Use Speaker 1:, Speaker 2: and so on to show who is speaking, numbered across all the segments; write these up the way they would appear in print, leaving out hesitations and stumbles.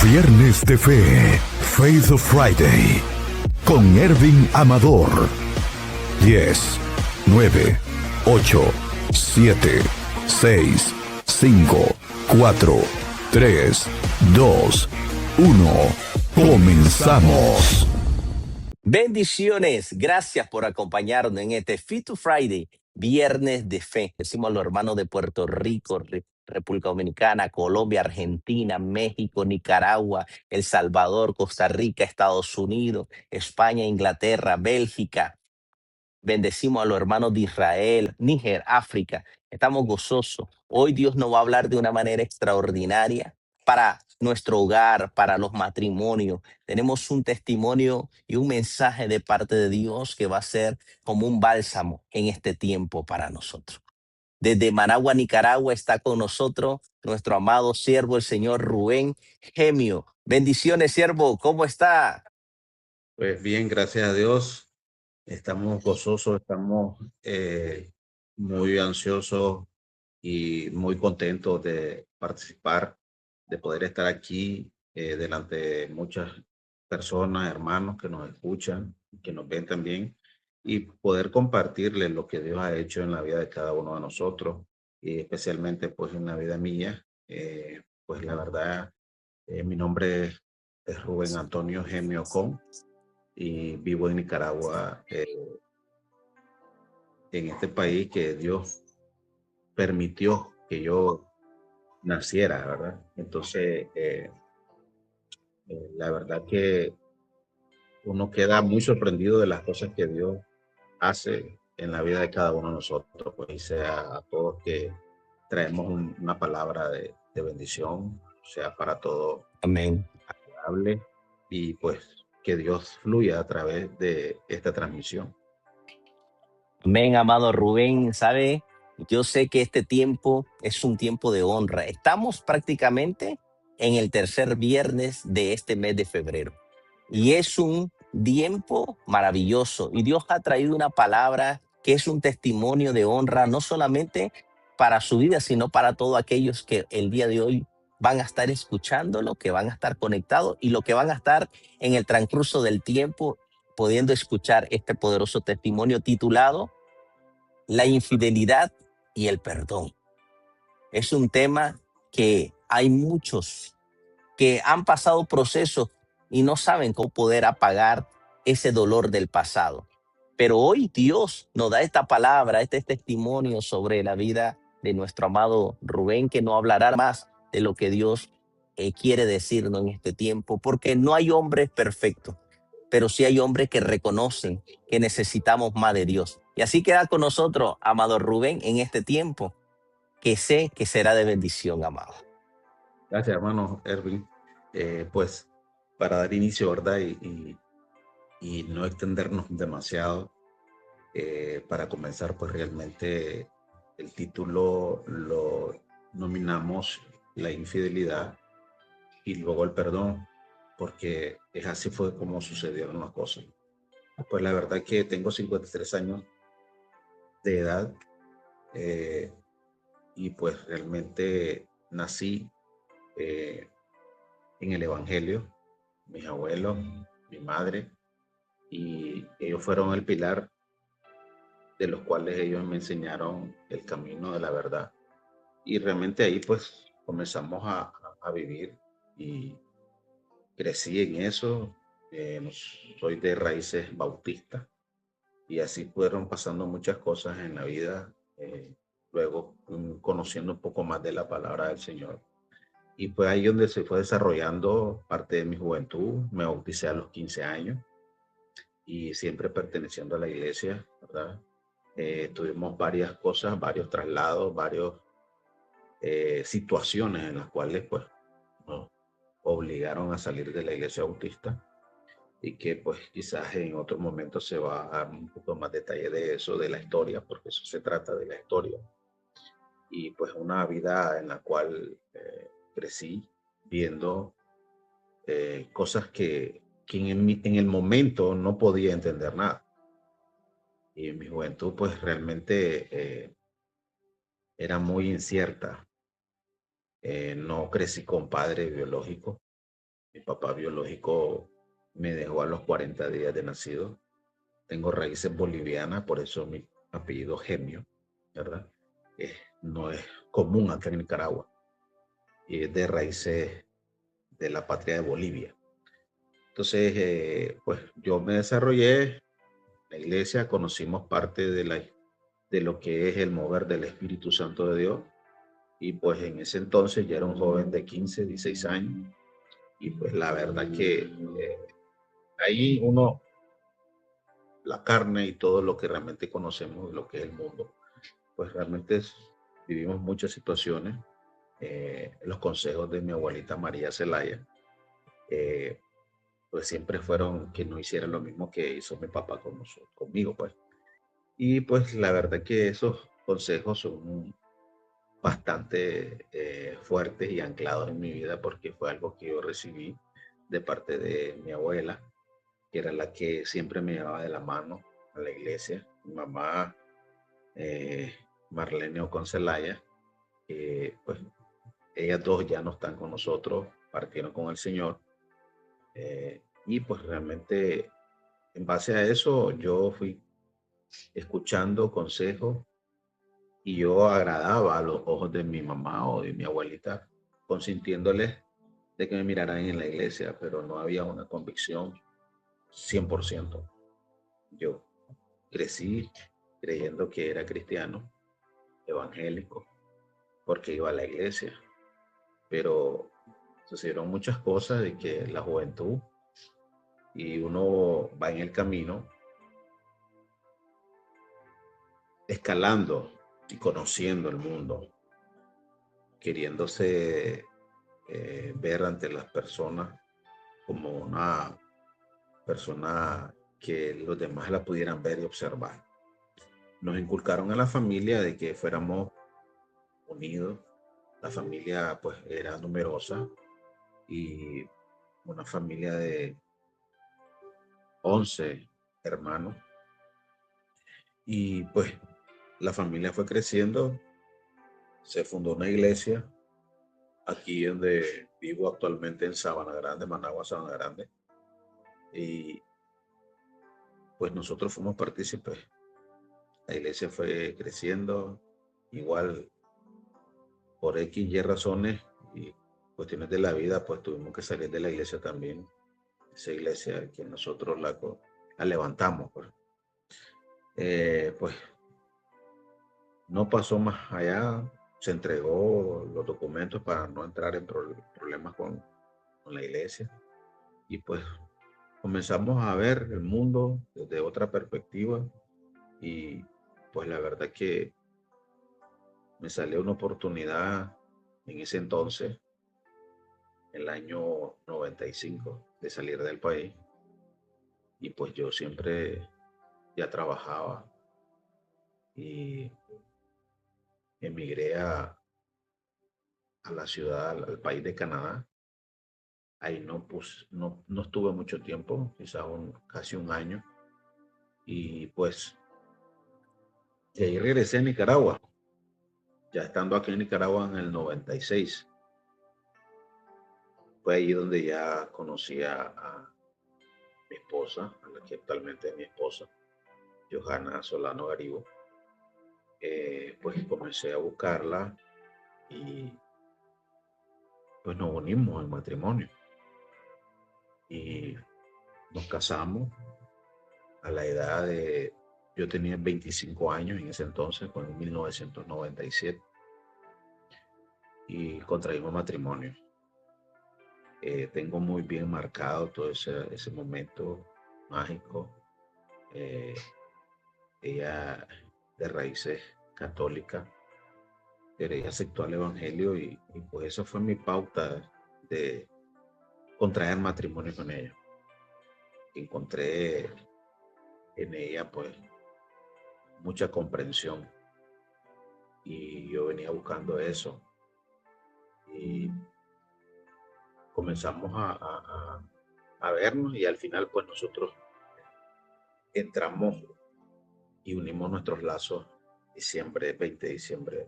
Speaker 1: Viernes de Fe, Faith of Friday, con Ervin Amador. 10, 9, 8, 7, 6, 5, 4, 3, 2, 1. Comenzamos.
Speaker 2: Bendiciones, gracias por acompañarnos en este Fit to Friday, Viernes de Fe. Decimos a los hermanos de Puerto Rico, República Dominicana, Colombia, Argentina, México, Nicaragua, El Salvador, Costa Rica, Estados Unidos, España, Inglaterra, Bélgica. Bendecimos a los hermanos de Israel, Níger, África. Estamos gozosos. Hoy Dios nos va a hablar de una manera extraordinaria para nuestro hogar, para los matrimonios. Tenemos un testimonio y un mensaje de parte de Dios que va a ser como un bálsamo en este tiempo para nosotros. Desde Managua, Nicaragua, está con nosotros nuestro amado siervo, el señor Rubén Gemio. Bendiciones, siervo. ¿Cómo está?
Speaker 3: Pues bien, gracias a Dios. Estamos gozosos, estamos muy ansiosos y muy contentos de participar, de poder estar aquí delante de muchas personas, hermanos que nos escuchan, que nos ven también, y poder compartirles lo que Dios ha hecho en la vida de cada uno de nosotros, y especialmente pues en la vida mía. Pues la verdad, mi nombre es Rubén Antonio Gemio Con y vivo en Nicaragua, en este país que Dios permitió que yo naciera, ¿verdad? Entonces, la verdad que uno queda muy sorprendido de las cosas que Dios hace en la vida de cada uno de nosotros, pues, y sea a todos que traemos una palabra de bendición, sea para todos
Speaker 2: Amén.
Speaker 3: agradable, y pues que Dios fluya a través de esta transmisión.
Speaker 2: Amén, amado Rubén. ¿Sabe? Yo sé que este tiempo es un tiempo de honra. Estamos prácticamente en el tercer viernes de este mes de febrero. Y es un tiempo maravilloso. Y Dios ha traído una palabra que es un testimonio de honra, no solamente para su vida, sino para todos aquellos que el día de hoy van a estar escuchándolo, que van a estar conectados y lo que van a estar en el transcurso del tiempo pudiendo escuchar este poderoso testimonio titulado La infidelidad y el perdón. Es un tema que hay muchos que han pasado procesos y no saben cómo poder apagar ese dolor del pasado. Pero hoy Dios nos da esta palabra, este testimonio sobre la vida de nuestro amado Rubén, que nos hablará más de lo que Dios quiere decirnos en este tiempo, porque no hay hombres perfectos, pero sí hay hombres que reconocen que necesitamos más de Dios. Y así queda con nosotros, amado Rubén, en este tiempo, que sé que será de bendición, amado.
Speaker 3: Gracias, hermano Erwin. Pues para dar inicio, ¿verdad? Y no extendernos demasiado, para comenzar, pues realmente el título lo nominamos La infidelidad y luego el perdón, porque es así fue como sucedieron las cosas. Pues la verdad que tengo 53 años de edad, eh, y pues realmente nací eh, en el Evangelio, mis abuelos, mi madre, y ellos fueron el pilar de los cuales ellos me enseñaron el camino de la verdad. Y realmente ahí pues comenzamos a vivir y crecí en eso. Soy de raíces bautistas y así fueron pasando muchas cosas en la vida. Luego conociendo un poco más de la palabra del Señor. Y fue ahí donde se fue desarrollando parte de mi juventud. Me bauticé a los 15 años y siempre perteneciendo a la iglesia, ¿verdad? Tuvimos varias cosas, varios traslados, varias situaciones en las cuales pues nos obligaron a salir de la iglesia bautista, y que pues quizás en otro momento se va a dar un poco más detalle de eso, de la historia, porque eso se trata de la historia. Y pues una vida en la cual crecí viendo cosas que en el momento no podía entender nada. Y en mi juventud pues realmente era muy incierta. No crecí con padre biológico. Mi papá biológico me dejó a los 40 días de nacido. Tengo raíces bolivianas, por eso mi apellido Gemio, ¿verdad? No es común acá en Nicaragua y es de raíces de la patria de Bolivia. Entonces, pues yo me desarrollé en la iglesia, conocimos parte de lo que es el mover del Espíritu Santo de Dios y pues en ese entonces ya era un joven de 15, 16 años y pues la verdad que ahí uno, la carne y todo lo que realmente conocemos, lo que es el mundo, pues realmente vivimos muchas situaciones. Los consejos de mi abuelita María Zelaya, eh, pues siempre fueron que no hiciera lo mismo que hizo mi papá conmigo, pues. Y pues la verdad que esos consejos son bastante fuertes y anclados en mi vida porque fue algo que yo recibí de parte de mi abuela, que era la que siempre me llevaba de la mano a la iglesia. Mi mamá, eh, Marlene Oconcelaya, pues ellas dos ya no están con nosotros, partieron con el Señor. Y pues realmente en base a eso yo fui escuchando consejos y yo agradaba a los ojos de mi mamá o de mi abuelita, consintiéndoles de que me miraran en la iglesia, pero no había una convicción 100%. Yo crecí creyendo que era cristiano, evangélico, porque iba a la iglesia, pero sucedieron muchas cosas de que la juventud y uno va en el camino escalando y conociendo el mundo, queriéndose ver ante las personas como una persona que los demás la pudieran ver y observar. Nos inculcaron en la familia de que fuéramos unidos. La familia pues era numerosa y una familia de 11 hermanos. Y pues la familia fue creciendo, se fundó una iglesia aquí donde vivo actualmente en Sabana Grande, Managua, Sabana Grande. Y pues nosotros fuimos partícipes. La iglesia fue creciendo, igual por X y razones y cuestiones de la vida, pues tuvimos que salir de la iglesia también. Esa iglesia que nosotros la levantamos, pues no pasó más allá, se entregó los documentos para no entrar en problemas con la iglesia y pues comenzamos a ver el mundo desde otra perspectiva y pues la verdad que me salió una oportunidad en ese entonces, el año 95, de salir del país y pues yo siempre ya trabajaba y emigré a la ciudad, al país de Canadá. Ahí no estuve mucho tiempo, quizás casi un año. Y pues de ahí regresé a Nicaragua, ya estando aquí en Nicaragua en el 96. Fue ahí donde ya conocí a mi esposa, a la que actualmente es mi esposa, Johanna Solano Garibo. Pues comencé a buscarla y pues nos unimos en matrimonio y nos casamos a la edad de, yo tenía 25 años en ese entonces, fue en 1997, y contraímos matrimonio. Tengo muy bien marcado todo ese momento mágico. Eh, Ella de raíces católicas, pero ella aceptó el evangelio y pues eso fue mi pauta de contraer matrimonio con ella. Encontré en ella pues mucha comprensión y yo venía buscando eso y comenzamos a vernos y al final pues nosotros entramos y unimos nuestros lazos diciembre, 20 de diciembre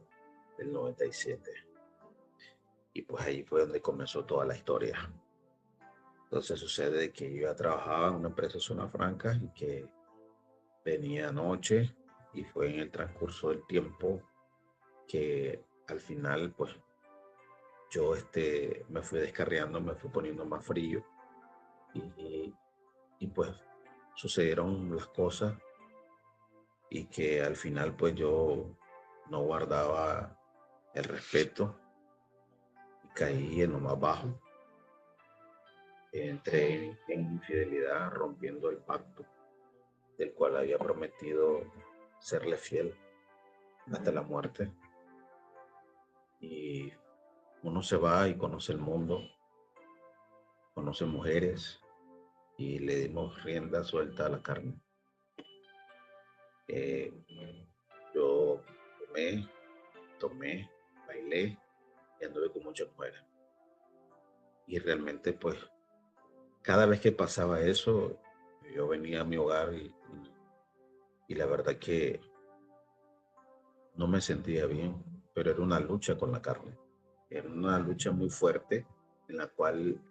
Speaker 3: del 97. Y pues ahí fue donde comenzó toda la historia. Entonces sucede que yo ya trabajaba en una empresa de Zona Franca y que venía anoche, y fue en el transcurso del tiempo que al final pues yo me fui descarriando, me fui poniendo más frío y, y pues sucedieron las cosas, y que al final pues yo no guardaba el respeto y caí en lo más bajo. Entré en infidelidad, rompiendo el pacto del cual había prometido serle fiel hasta la muerte. Y uno se va y conoce el mundo, conoce mujeres, y le dimos rienda suelta a la carne. Eh, yo tomé, bailé y anduve con muchas mujeres. Y realmente pues cada vez que pasaba eso, yo venía a mi hogar y la verdad que no me sentía bien, pero era una lucha con la carne. Era una lucha muy fuerte en la cual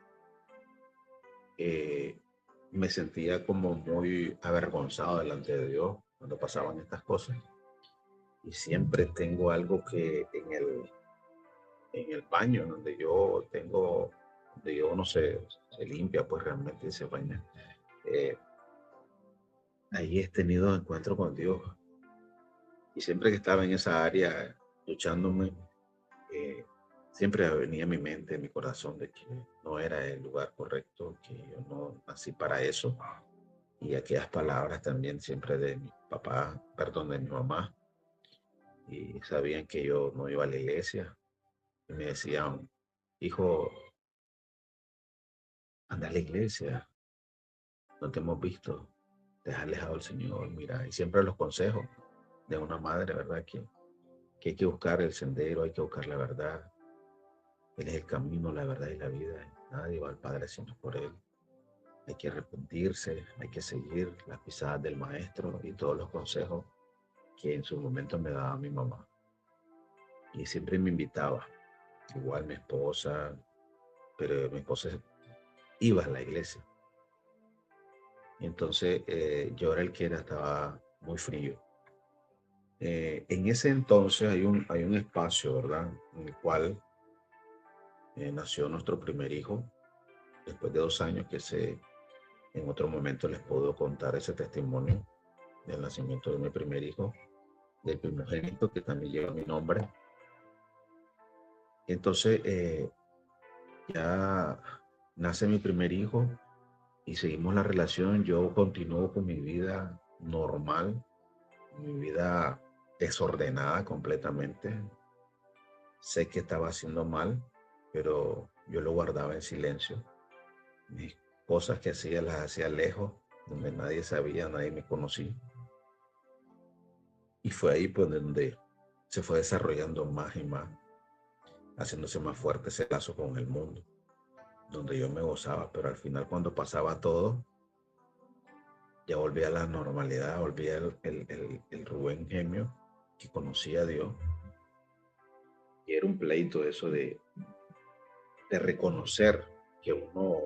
Speaker 3: eh, me sentía como muy avergonzado delante de Dios cuando pasaban estas cosas. Y siempre tengo algo que en el baño donde yo no se limpia, pues realmente se baña. Eh, Ahí he tenido encuentro con Dios, y siempre que estaba en esa área luchándome, eh, siempre venía a mi mente, a mi corazón, de que no era el lugar correcto, que yo no nací para eso. Y aquellas palabras también siempre de mi papá, perdón, de mi mamá, y sabían que yo no iba a la iglesia, y me decían: hijo, anda a la iglesia, no te hemos visto, te has alejado del Señor, mira. Y siempre los consejos de una madre, ¿verdad? Que hay que buscar el sendero, hay que buscar la verdad. Él es el camino, la verdad y la vida. Nadie va al Padre sino por Él. Hay que arrepentirse, hay que seguir las pisadas del Maestro y todos los consejos que en su momento me daba mi mamá. Y siempre me invitaba, igual mi esposa, pero mi esposa iba a la iglesia. Entonces yo era el que estaba muy frío. En ese entonces hay un espacio, ¿verdad? En el cual nació nuestro primer hijo, después de 2 años, en otro momento les puedo contar ese testimonio del nacimiento de mi primer hijo, del primogénito, que también lleva mi nombre. Entonces ya nace mi primer hijo y seguimos la relación. Yo continúo con mi vida normal, mi vida desordenada completamente. Sé que estaba haciendo mal, pero yo lo guardaba en silencio. Mis cosas que hacía las hacía lejos, donde nadie sabía, nadie me conocía. Y fue ahí pues donde se fue desarrollando más y más, haciéndose más fuerte ese lazo con el mundo, donde yo me gozaba, pero al final, cuando pasaba todo, ya volvía a la normalidad, volvía el Rubén Gemio que conocía a Dios. Y era un pleito eso de reconocer que uno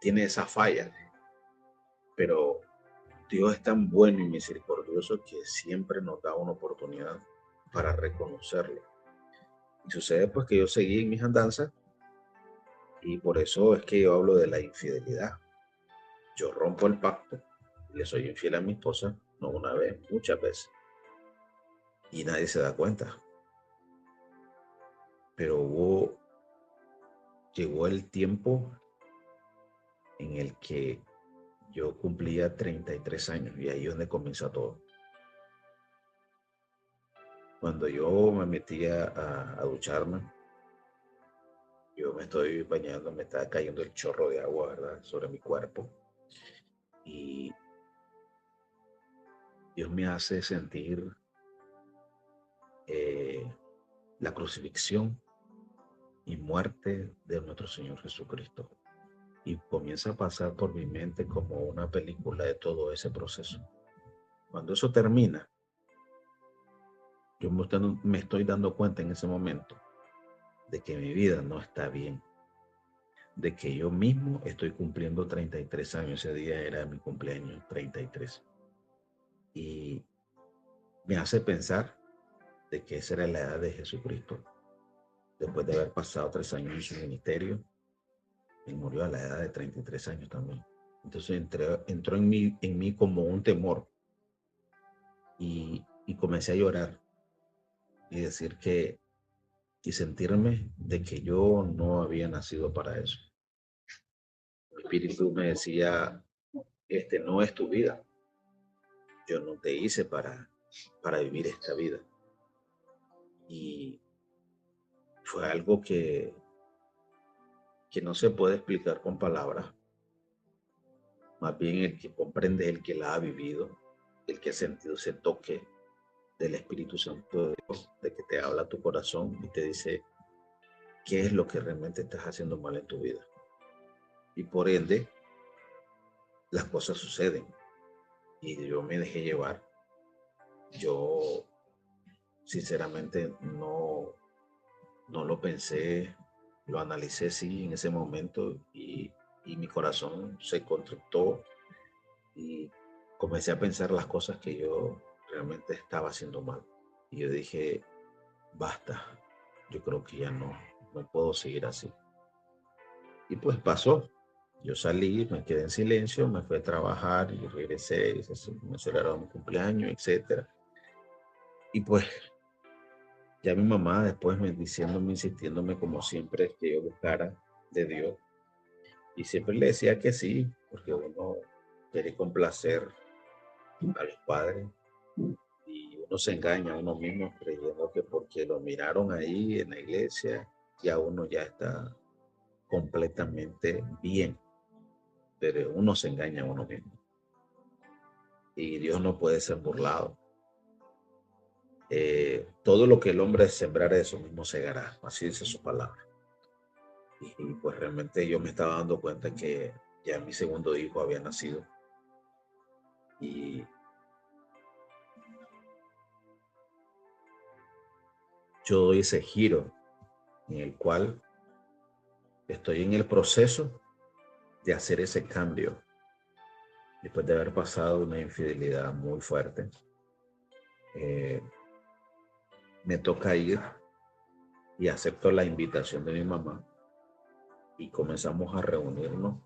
Speaker 3: tiene esa falla, pero Dios es tan bueno y misericordioso que siempre nos da una oportunidad para reconocerlo. Y sucede pues que yo seguí en mis andanzas, y por eso es que yo hablo de la infidelidad. Yo rompo el pacto y le soy infiel a mi esposa, no una vez, muchas veces. Y nadie se da cuenta. Pero llegó el tiempo en el que yo cumplía 33 años, y ahí es donde comienza todo. Cuando yo me metía a ducharme, yo me estoy bañando, me está cayendo el chorro de agua, ¿verdad?, sobre mi cuerpo. Y Dios me hace sentir eh, la crucifixión y muerte de nuestro Señor Jesucristo. Y comienza a pasar por mi mente como una película de todo ese proceso. Cuando eso termina, yo me estoy dando cuenta en ese momento de que mi vida no está bien, de que yo mismo estoy cumpliendo 33 años. Ese día era mi cumpleaños, 33. Y me hace pensar de que esa era la edad de Jesucristo. Después de haber pasado 3 años en su ministerio, él murió a la edad de 33 años también. Entonces entró en mí como un temor y comencé a llorar y decir y sentirme de que yo no había nacido para eso. El espíritu me decía, este no es tu vida. Yo no te hice para vivir esta vida. Y fue algo que no se puede explicar con palabras. Más bien el que comprende es el que la ha vivido, el que ha sentido ese toque del Espíritu Santo de Dios, de que te habla a tu corazón y te dice qué es lo que realmente estás haciendo mal en tu vida. Y por ende, las cosas suceden. Y yo me dejé llevar. Yo, sinceramente, no lo pensé, lo analicé sí en ese momento y mi corazón se contractó y comencé a pensar las cosas que yo realmente estaba haciendo mal. Y yo dije, basta, yo creo que ya no puedo seguir así. Y pues pasó. Yo salí, me quedé en silencio, me fui a trabajar y regresé, me celebraron mi cumpleaños, etcétera. Y pues ya mi mamá después me diciéndome, insistiéndome como siempre que yo buscara de Dios. Y siempre le decía que sí, porque uno quiere complacer a los padres y uno se engaña a uno mismo creyendo que porque lo miraron ahí en la iglesia, ya uno ya está completamente bien. Pero uno se engaña a uno mismo. Y Dios no puede ser burlado. Todo lo que el hombre sembrare, eso mismo segará. Así dice su palabra. Y pues realmente yo me estaba dando cuenta que ya mi segundo hijo había nacido. Y yo doy ese giro en el cual estoy en el proceso de hacer ese cambio. Después de haber pasado una infidelidad muy fuerte, me toca ir y acepto la invitación de mi mamá y comenzamos a reunirnos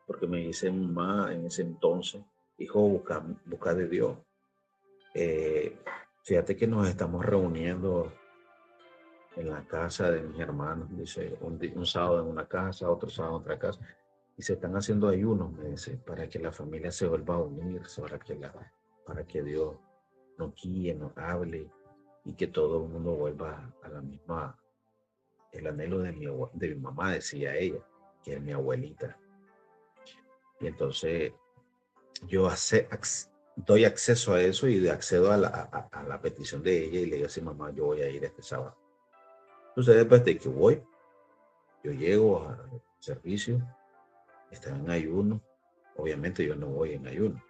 Speaker 3: porque me dice mi mamá en ese entonces, hijo, busca de Dios. Fíjate que nos estamos reuniendo en la casa de mis hermanos, dice, un sábado en una casa, otro sábado en otra casa, y se están haciendo ayunos, me dice, para que la familia se vuelva a unir, para que Dios nos guíe, nos hable, y que todo el mundo vuelva a la misma, el anhelo de mi mamá, decía ella, que es mi abuelita. Y entonces yo doy acceso a eso y accedo a la petición de ella y le digo así, mamá, yo voy a ir este sábado. Entonces después de que voy, yo llego al servicio, están en ayuno, obviamente yo no voy en ayuno,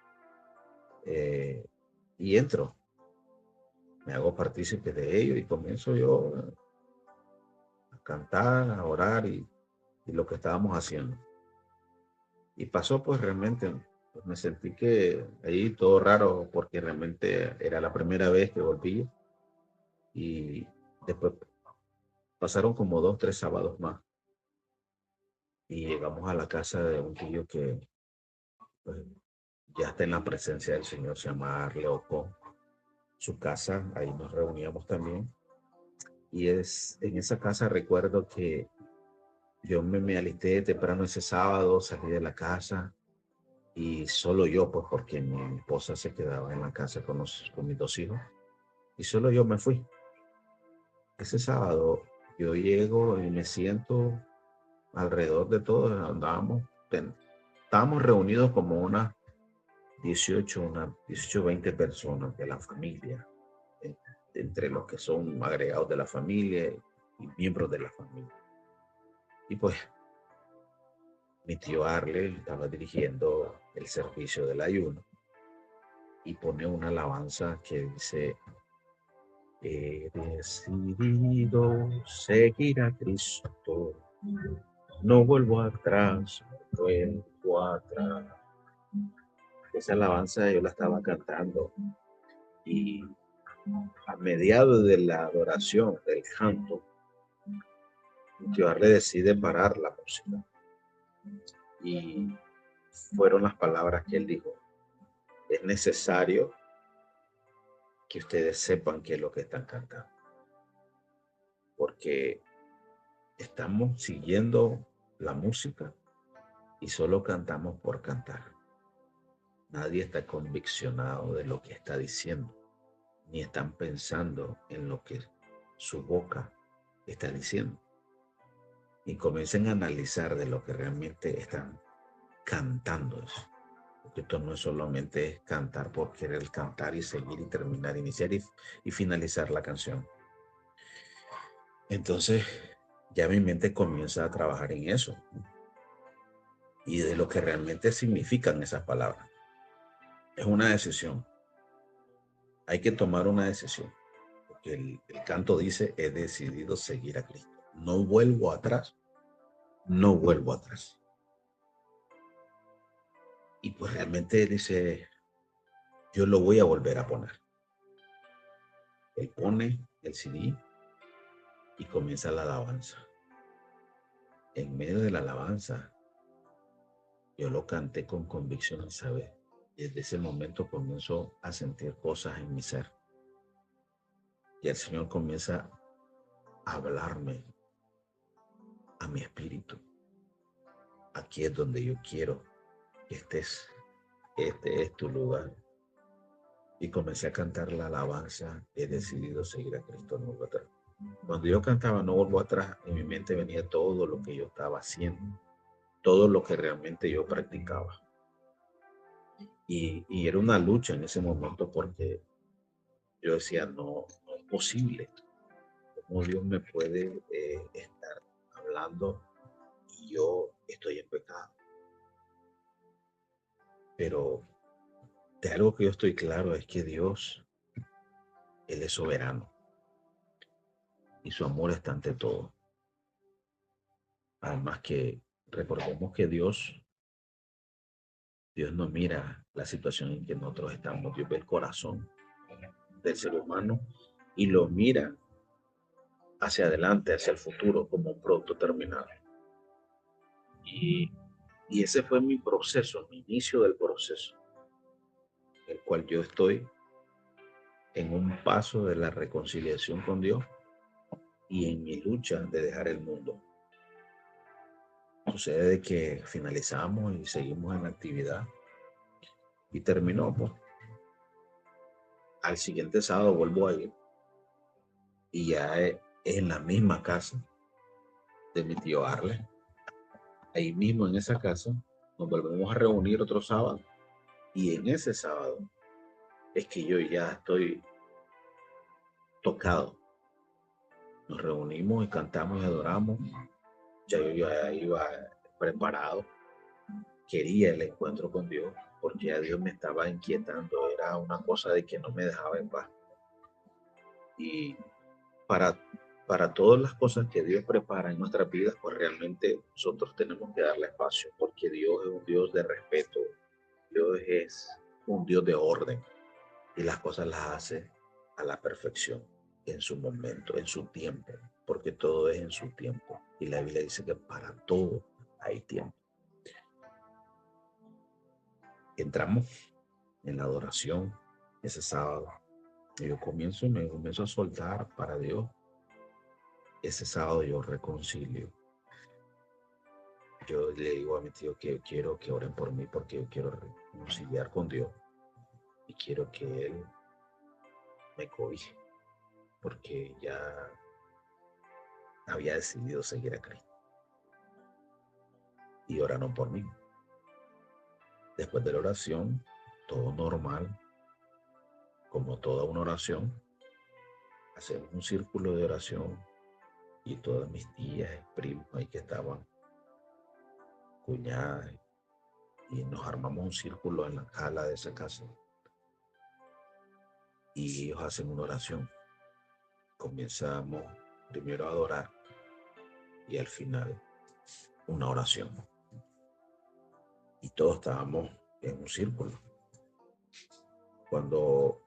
Speaker 3: y entro, me hago partícipe de ello y comienzo yo a cantar, a orar y lo que estábamos haciendo. Y pasó pues realmente, pues me sentí que ahí todo raro porque realmente era la primera vez que volví y después pasaron como 2, 3 sábados más y llegamos a la casa de un tío que pues, ya está en la presencia del Señor, se llama Arleocón, su casa, ahí nos reuníamos también. Y en esa casa recuerdo que yo me alisté temprano ese sábado, salí de la casa y solo yo, pues porque mi esposa se quedaba en la casa con mis 2 hijos y solo yo me fui. Ese sábado yo llego y me siento alrededor de todos, estábamos reunidos como unas 18, 20 personas de la familia, entre los que son agregados de la familia y miembros de la familia. Y pues mi tío Arle estaba dirigiendo el servicio del ayuno y pone una alabanza que dice, he decidido seguir a Cristo, no vuelvo atrás, no vuelvo atrás. Esa alabanza yo la estaba cantando y a mediados de la adoración, del canto, Dios le decide parar la música. Y fueron las palabras que él dijo, es necesario que ustedes sepan qué es lo que están cantando, porque estamos siguiendo la música y solo cantamos por cantar. Nadie está conviccionado de lo que está diciendo, ni están pensando en lo que su boca está diciendo. Y comiencen a analizar de lo que realmente están cantando. Porque esto no es solamente cantar por querer cantar y seguir y terminar, iniciar y finalizar la canción. Entonces ya mi mente comienza a trabajar en eso y de lo que realmente significan esas palabras. Es una decisión. Hay que tomar una decisión. Porque el canto dice, he decidido seguir a Cristo. No vuelvo atrás. No vuelvo atrás. Y pues realmente dice, yo lo voy a volver a poner. Él pone el CD y comienza la alabanza. En medio de la alabanza, yo lo canté con convicción, ¿sabes? Desde ese momento comienzo a sentir cosas en mi ser. Y el Señor comienza a hablarme a mi espíritu. Aquí es donde yo quiero que estés. Este es tu lugar. Y comencé a cantar la alabanza. He decidido seguir a Cristo, no vuelvo atrás. Cuando yo cantaba No vuelvo atrás, en mi mente venía todo lo que yo estaba haciendo, todo lo que realmente yo practicaba. Y era una lucha en ese momento porque yo decía, no es posible. ¿Cómo Dios me puede estar hablando y yo estoy en pecado? Pero de algo que yo estoy claro es que Dios, Él es soberano y su amor está ante todo. Además que recordemos que Dios no mira la situación en que nosotros estamos. Dios ve el corazón del ser humano y lo mira hacia adelante, hacia el futuro, como un producto terminado. Y ese fue mi proceso, mi inicio del proceso, el cual yo estoy en un paso de la reconciliación con Dios y en mi lucha de dejar el mundo. Sucede de que finalizamos y seguimos en la actividad y terminó, pues. Al siguiente sábado vuelvo a ir y ya es en la misma casa de mi tío Arle. Ahí mismo en esa casa nos volvemos a reunir otro sábado y en ese sábado es que yo ya estoy tocado. Nos reunimos y cantamos y adoramos. Ya yo ya iba preparado. Quería el encuentro con Dios porque a Dios me estaba inquietando. Era una cosa de que no me dejaba en paz. Y para todas las cosas que Dios prepara en nuestras vidas, pues realmente nosotros tenemos que darle espacio porque Dios es un Dios de respeto. Dios es un Dios de orden y las cosas las hace a la perfección, en su momento, en su tiempo, porque todo es en su tiempo. Y la Biblia dice que para todo hay tiempo. Entramos en la adoración ese sábado y me comienzo a soltar para Dios. Ese sábado yo reconcilio. Yo le digo a mi tío que yo quiero que oren por mí porque yo quiero reconciliar con Dios y quiero que Él me cobije porque ya había decidido seguir a Cristo. Y oraron por mí. Después de la oración, todo normal, como toda una oración, hacemos un círculo de oración y todas mis tías, primos ahí que estaban, cuñadas, y nos armamos un círculo en la sala de esa casa y ellos hacen una oración. Comenzamos primero a adorar y al final una oración. Y todos estábamos en un círculo. Cuando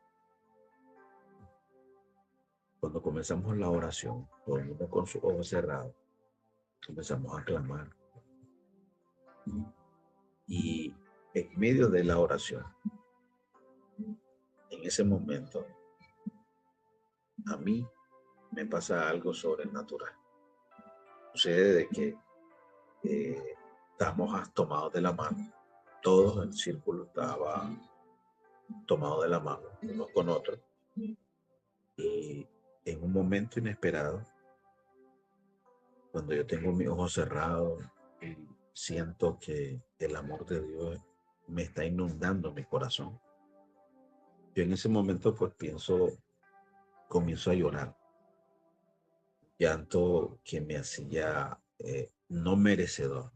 Speaker 3: comenzamos la oración, todo el mundo con sus ojos cerrados, comenzamos a clamar. Y en medio de la oración, en ese momento, a mí me pasa algo sobrenatural. Sucede de que estábamos tomados de la mano. Todos el círculo estaba tomado de la mano, unos con otros. Y en un momento inesperado, cuando yo tengo mis ojos cerrados y siento que el amor de Dios me está inundando mi corazón, yo en ese momento pues comienzo a llorar. Llanto que me hacía no merecedor,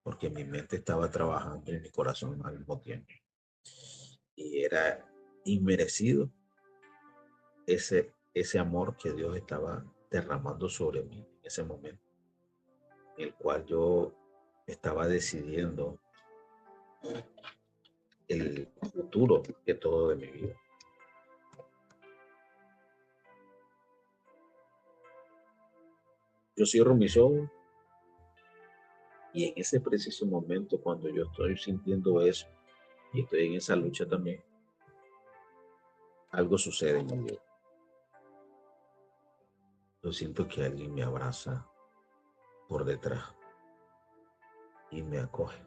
Speaker 3: porque mi mente estaba trabajando y mi corazón al mismo tiempo. Y era inmerecido ese amor que Dios estaba derramando sobre mí en ese momento, en el cual yo estaba decidiendo el futuro de todo de mi vida. Yo cierro mis ojos y en ese preciso momento, cuando yo estoy sintiendo eso y estoy en esa lucha también, algo sucede en mi vida. Yo siento que alguien me abraza por detrás y me acoge.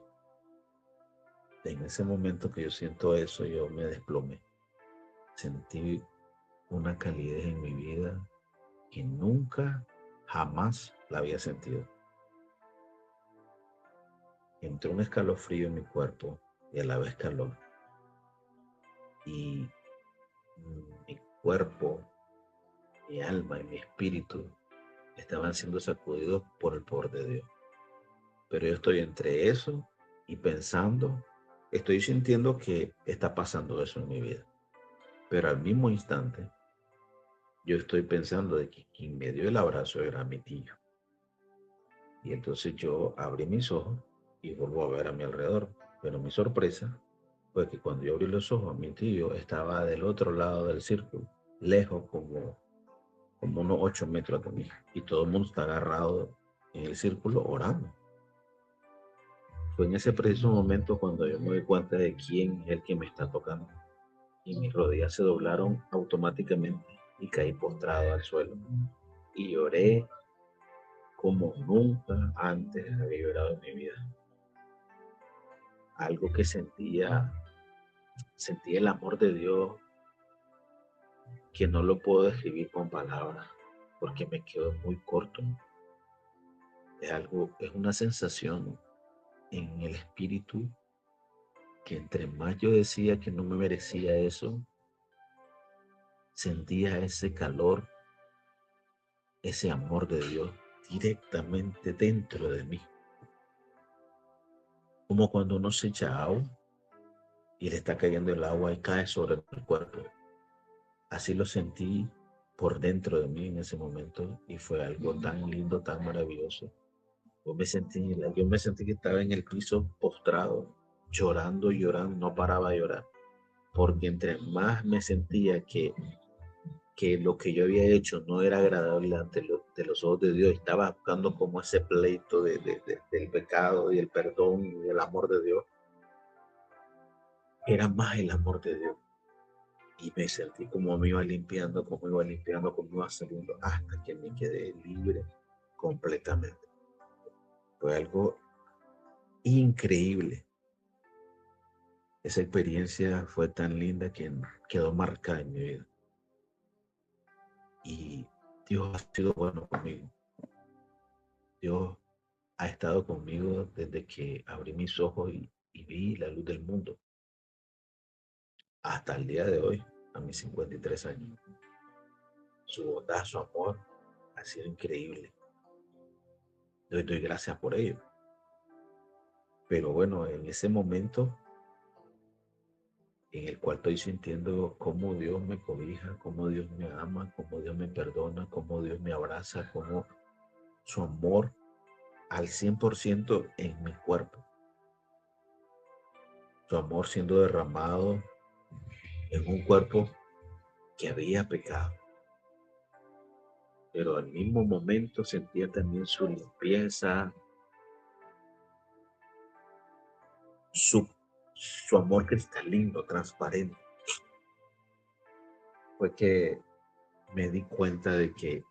Speaker 3: En ese momento que yo siento eso, yo me desplomé. Sentí una calidez en mi vida que nunca, jamás la había sentido. Entró un escalofrío en mi cuerpo y a la vez calor. Y mi cuerpo, mi alma y mi espíritu estaban siendo sacudidos por el poder de Dios. Pero yo estoy entre eso y pensando, estoy sintiendo que está pasando eso en mi vida. Pero al mismo instante, yo estoy pensando de que quien me dio el abrazo era mi tío. Y entonces yo abrí mis ojos y vuelvo a ver a mi alrededor. Pero mi sorpresa fue que cuando yo abrí los ojos, mi tío estaba del otro lado del círculo, lejos como unos 8 metros de mí. Y todo el mundo está agarrado en el círculo orando. Fue en ese preciso momento cuando yo me doy cuenta de quién es el que me está tocando. Y mis rodillas se doblaron automáticamente y caí postrado al suelo. Y lloré como nunca antes había llorado en mi vida. Algo que sentía el amor de Dios que no lo puedo describir con palabras porque me quedo muy corto. Es una sensación en el espíritu que entre más yo decía que no me merecía eso, sentía ese calor, ese amor de Dios directamente dentro de mí. Como cuando uno se echa agua y le está cayendo el agua y cae sobre el cuerpo. Así lo sentí por dentro de mí en ese momento y fue algo tan lindo, tan maravilloso. Yo me sentí que estaba en el piso postrado, llorando y llorando, no paraba de llorar, porque entre más me sentía que lo que yo había hecho no era agradable ante los ojos de Dios, estaba buscando como ese pleito del pecado y el perdón y el amor de Dios, era más el amor de Dios. Y me sentí como me iba limpiando, como iba saliendo, hasta que me quedé libre completamente. Fue algo increíble. Esa experiencia fue tan linda que quedó marcada en mi vida. Y Dios ha sido bueno conmigo. Dios ha estado conmigo desde que abrí mis ojos y vi la luz del mundo. Hasta el día de hoy, a mis 53 años. Su bondad, su amor ha sido increíble. Doy gracias por ello. Pero bueno, en ese momento en el cual estoy sintiendo cómo Dios me cobija, cómo Dios me ama, cómo Dios me perdona, cómo Dios me abraza, cómo su amor al 100% en mi cuerpo, su amor siendo derramado en un cuerpo que había pecado, pero al mismo momento sentía también su limpieza, su, su amor cristalino, transparente. Fue que me di cuenta de que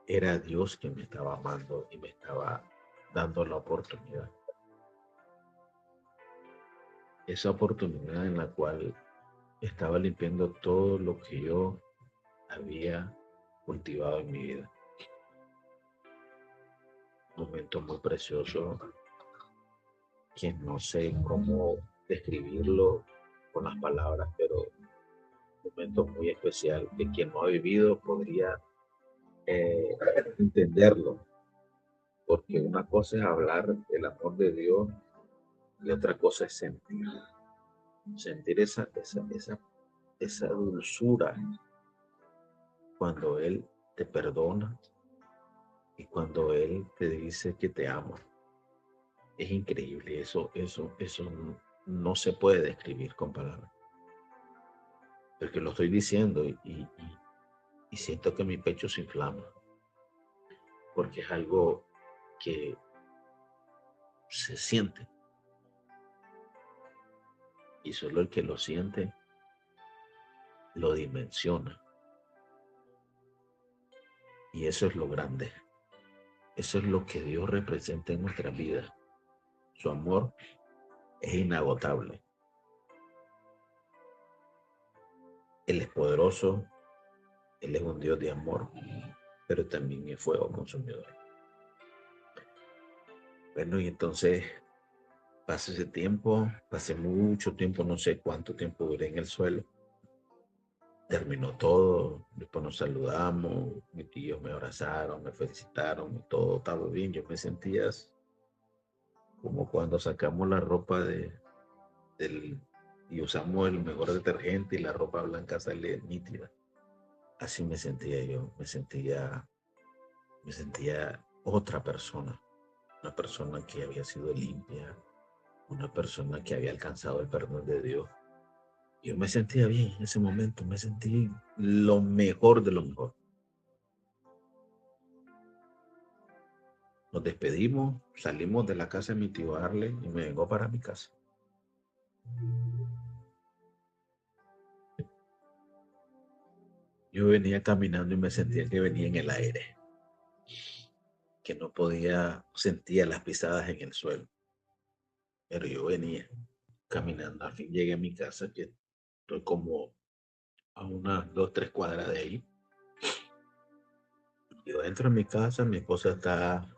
Speaker 3: era Dios quien me estaba amando y me estaba dando la oportunidad. Esa oportunidad en la cual estaba limpiando todo lo que yo había cultivado en mi vida. Un momento muy precioso que no sé cómo describirlo con las palabras, pero un momento muy especial que quien no ha vivido podría eh, entenderlo, porque una cosa es hablar del amor de Dios y otra cosa es sentir esa dulzura cuando Él te perdona y cuando Él te dice que te ama. Es increíble, eso no se puede describir con palabras. Porque lo estoy diciendo y siento que mi pecho se inflama, porque es algo que se siente y solo el que lo siente lo dimensiona. Y eso es lo grande. Eso es lo que Dios representa en nuestra vida. Su amor es inagotable. Él es poderoso, Él es un Dios de amor, pero también es fuego consumidor. Bueno, y entonces pasa ese tiempo, pasé mucho tiempo, no sé cuánto tiempo duré en el suelo. Terminó todo, después nos saludamos, mis tíos me abrazaron, me felicitaron, todo estaba bien. Yo me sentía como cuando sacamos la ropa y usamos el mejor detergente y la ropa blanca sale nítida. Así me sentía yo, me sentía otra persona, una persona que había sido limpia, una persona que había alcanzado el perdón de Dios. Yo me sentía bien en ese momento, me sentí lo mejor de lo mejor. Nos despedimos, salimos de la casa de mi tío Arle y me vengo para mi casa. Yo venía caminando y me sentía que venía en el aire, que no podía, sentía las pisadas en el suelo, pero yo venía caminando. Al fin llegué a mi casa, que estoy como a unas 2, 3 cuadras de ahí. Yo entro en mi casa, mi esposa está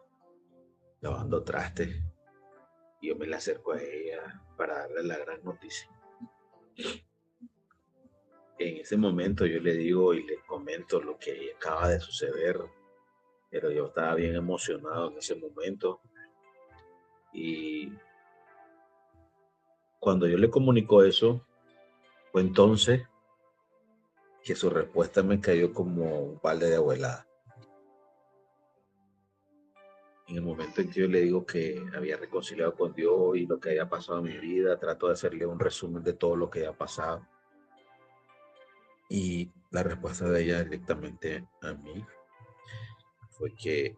Speaker 3: lavando trastes y yo me la acerco a ella para darle la gran noticia. En ese momento yo le digo y le comento lo que acaba de suceder, pero yo estaba bien emocionado en ese momento. Y cuando yo le comunico eso, fue entonces que su respuesta me cayó como un balde de abuelada. En el momento en que yo le digo que había reconciliado con Dios y lo que había pasado en mi vida, trato de hacerle un resumen de todo lo que había pasado. Y la respuesta de ella directamente a mí fue que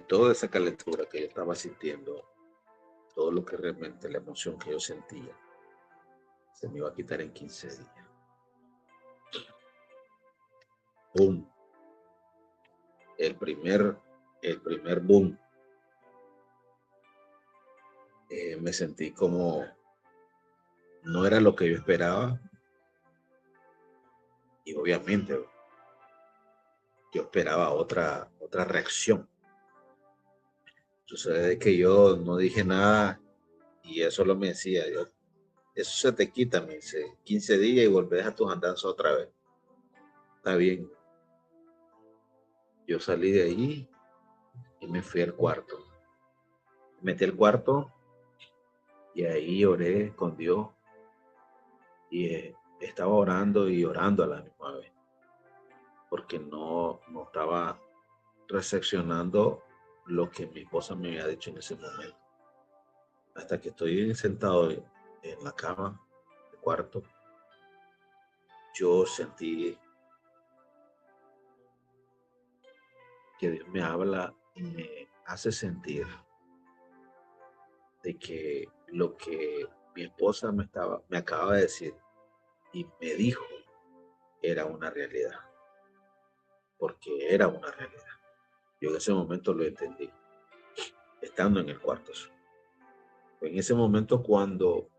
Speaker 3: toda esa calentura que yo estaba sintiendo, todo lo que realmente, la emoción que yo sentía, se me iba a quitar en 15 días. ¡Boom! El primer boom. Me sentí como no era lo que yo esperaba y obviamente yo esperaba otra reacción. Sucede que yo no dije nada y eso lo me decía yo. Eso se te quita, me dice, 15 días y volvés a tus andanzas otra vez. Está bien. Yo salí de ahí y me fui al cuarto. Me metí al cuarto y ahí oré con Dios y estaba orando y orando a la misma vez, porque no estaba recepcionando lo que mi esposa me había dicho en ese momento. Hasta que estoy sentado en la cama del cuarto, yo sentí que Dios me habla y me hace sentir de que lo que mi esposa me acaba de decir y me dijo era una realidad, porque era una realidad. Yo en ese momento lo entendí, estando en el cuarto. En ese momento cuando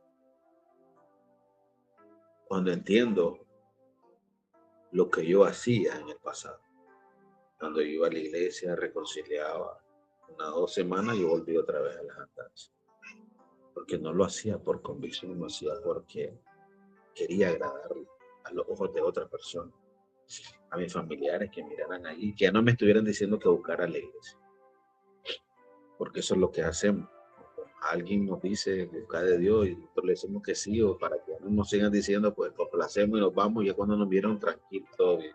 Speaker 3: entiendo lo que yo hacía en el pasado, cuando yo iba a la iglesia, reconciliaba, unas 2 semanas y volví otra vez a las andanzas, porque no lo hacía por convicción, lo hacía porque quería agradar a los ojos de otra persona, a mis familiares que miraran ahí, que ya no me estuvieran diciendo que buscara la iglesia, porque eso es lo que hacemos. Alguien nos dice buscar de Dios y nosotros le decimos que sí, o para que no nos sigan diciendo, pues complacemos y nos vamos, y ya cuando nos vieron tranquilos, todo bien.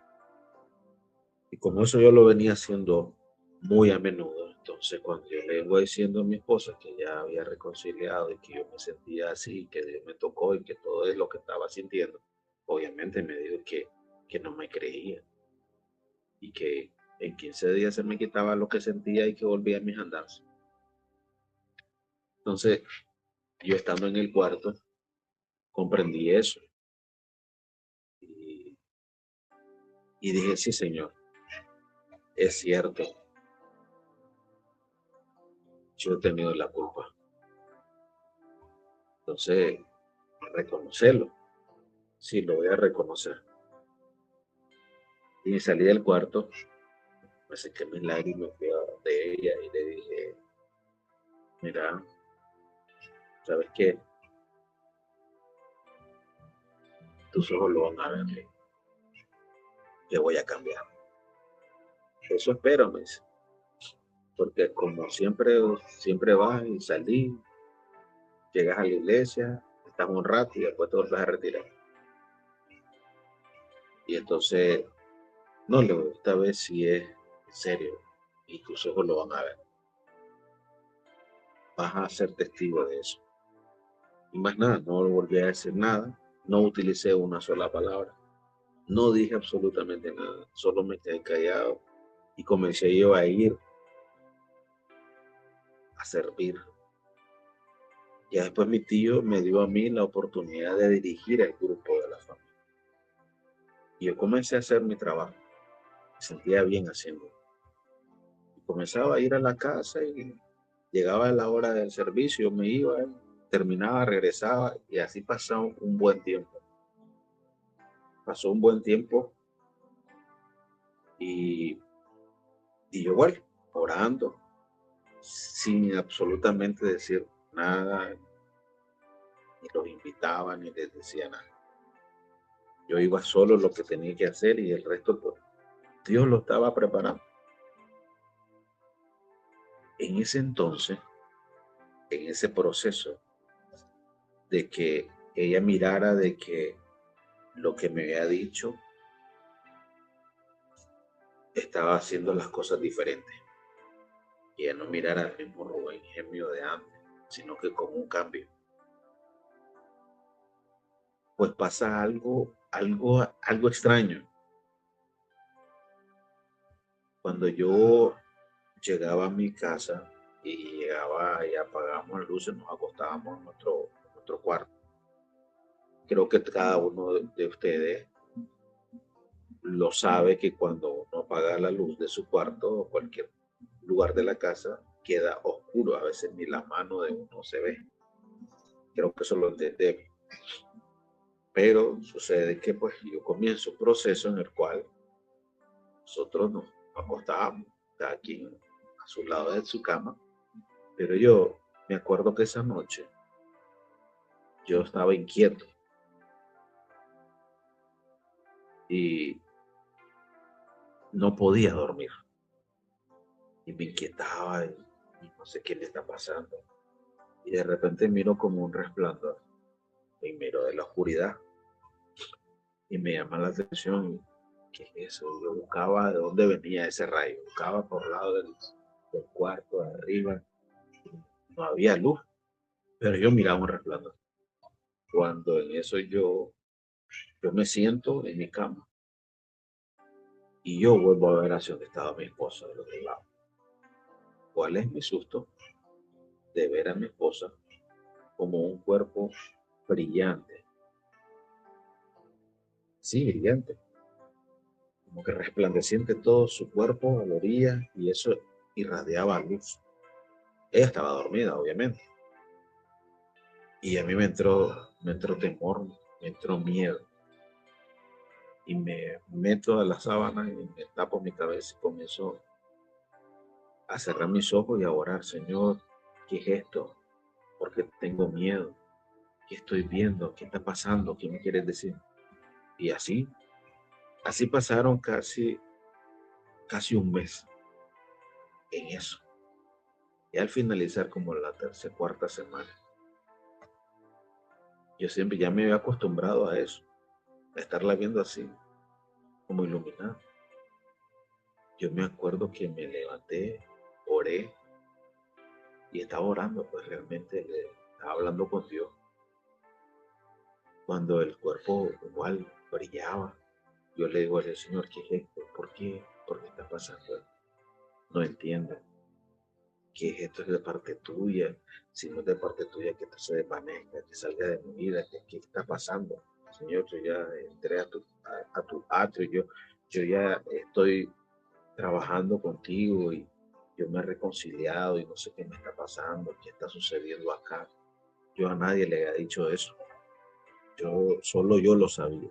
Speaker 3: Y como eso yo lo venía haciendo muy a menudo, entonces cuando yo le vengo diciendo a mi esposa que ya había reconciliado y que yo me sentía así, que Dios me tocó y que todo es lo que estaba sintiendo, obviamente me dijo que no me creía y que en 15 días se me quitaba lo que sentía y que volvía a mis andanzas. Entonces, yo estando en el cuarto, comprendí eso y, y dije, sí, Señor, es cierto, yo he tenido la culpa. Entonces, reconocerlo, sí, lo voy a reconocer. Y salí del cuarto, me sequé mis lágrimas, fui a donde ella y le dije, mira, ¿sabes qué? Tus ojos lo van a ver, que voy a cambiar. Eso espero, me dice, porque como siempre vas y salí, llegas a la iglesia, estás un rato y después te vuelves a retirar. Y entonces, no, esta vez sí es en serio y tus ojos lo van a ver. Vas a ser testigo de eso. Y más nada, no volví a decir nada, no utilicé una sola palabra, no dije absolutamente nada, solo me quedé callado y comencé yo a ir a servir. Ya después mi tío me dio a mí la oportunidad de dirigir el grupo de la familia. Y yo comencé a hacer mi trabajo, me sentía bien haciendo. Y comenzaba a ir a la casa y llegaba la hora del servicio, me iba, terminaba, regresaba y así pasó un buen tiempo. Pasó un buen tiempo y, y yo, bueno, orando, sin absolutamente decir nada, ni los invitaba, ni les decía nada. Yo iba solo lo que tenía que hacer y el resto, pues, Dios lo estaba preparando. En ese entonces, en ese proceso de que ella mirara de que lo que me había dicho estaba haciendo las cosas diferentes. Y ella no mirara al mismo Rubén Gemio de antes, sino que con un cambio. Pues pasa algo extraño. Cuando yo llegaba a mi casa y llegaba y apagábamos las luces, nos acostábamos en nuestro cuarto. Creo que cada uno de ustedes lo sabe que cuando uno apaga la luz de su cuarto o cualquier lugar de la casa, queda oscuro. A veces ni la mano de uno se ve. Creo que eso lo entendemos. Pero sucede que pues yo comienzo un proceso en el cual nosotros nos acostábamos, cada quien a su lado de su cama, pero yo me acuerdo que esa noche yo estaba inquieto y no podía dormir y me inquietaba y no sé qué me está pasando. Y de repente miro como un resplandor y miro de la oscuridad
Speaker 4: y me llama la atención. ¿Qué es eso? Yo buscaba de dónde venía ese rayo, buscaba por el lado del cuarto, de arriba, no había luz, pero yo miraba un resplandor. Cuando en eso yo me siento en mi cama y yo vuelvo a ver hacia donde estaba mi esposa del otro lado. ¿Cuál es mi susto? De ver a mi esposa como un cuerpo brillante, sí, brillante, como que resplandeciente todo su cuerpo a la orilla y eso irradiaba luz. Ella estaba dormida, obviamente, y a mí me entró temor, me entró miedo y me meto a la sábana y me tapo mi cabeza y comienzo a cerrar mis ojos y a orar, Señor, ¿qué es esto? Porque tengo miedo, ¿qué estoy viendo? ¿Qué está pasando? ¿Qué me quieres decir? Y así pasaron casi un mes en eso. Y al finalizar como la tercera, cuarta semana, yo siempre ya me había acostumbrado a eso, a estarla viendo así, como iluminada. Yo me acuerdo que me levanté, oré y estaba orando, pues realmente le estaba hablando con Dios. Cuando el cuerpo igual brillaba, yo le digo al Señor, ¿qué es esto? ¿Por qué? ¿Por qué está pasando? No entiendo. ¿Qué es esto? Es de parte tuya. Si no es de parte tuya, que esto se desvanezca, que salga de mi vida. ¿Qué está pasando? Señor, yo ya entré a tu atrio, yo ya estoy trabajando contigo y yo me he reconciliado y no sé qué me está pasando, qué está sucediendo acá. Yo a nadie le he dicho eso. Solo yo lo sabía.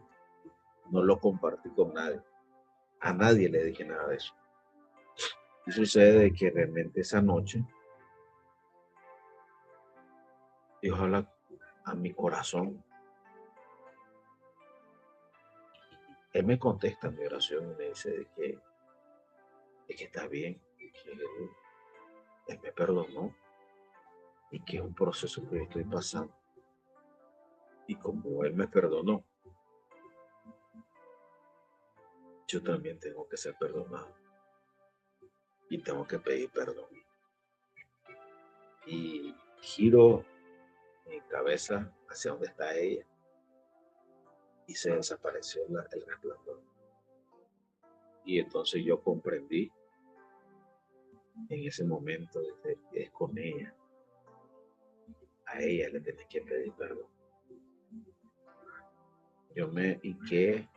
Speaker 4: No lo compartí con nadie. A nadie le dije nada de eso. Y sucede que realmente esa noche Dios habla a mi corazón. Él me contesta en mi oración y me dice de que está bien, que él me perdonó y que es un proceso que estoy pasando. Y como Él me perdonó, yo también tengo que ser perdonado y tengo que pedir perdón. Y giro mi cabeza hacia donde está ella y se desapareció el resplandor. Y entonces yo comprendí en ese momento que es con ella. A ella le tenés que pedir perdón. Yo me hinqué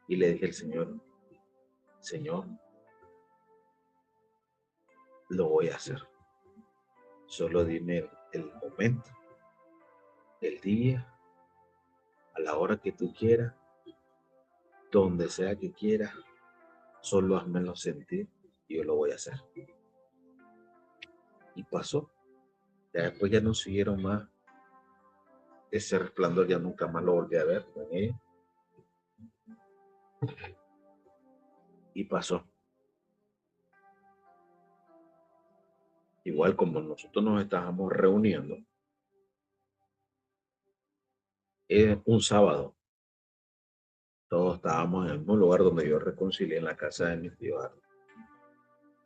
Speaker 4: y le dije al Señor, Señor, lo voy a hacer. Solo dime el momento, el día, a la hora que tú quieras, donde sea que quieras, solo házmelo sentir y yo lo voy a hacer. Y pasó. Ya después ya no siguieron más. Ese resplandor ya nunca más lo volví a ver con ella. Y pasó. Igual como nosotros nos estábamos reuniendo, un sábado, todos estábamos en el mismo lugar donde yo reconcilié en la casa de mi tío.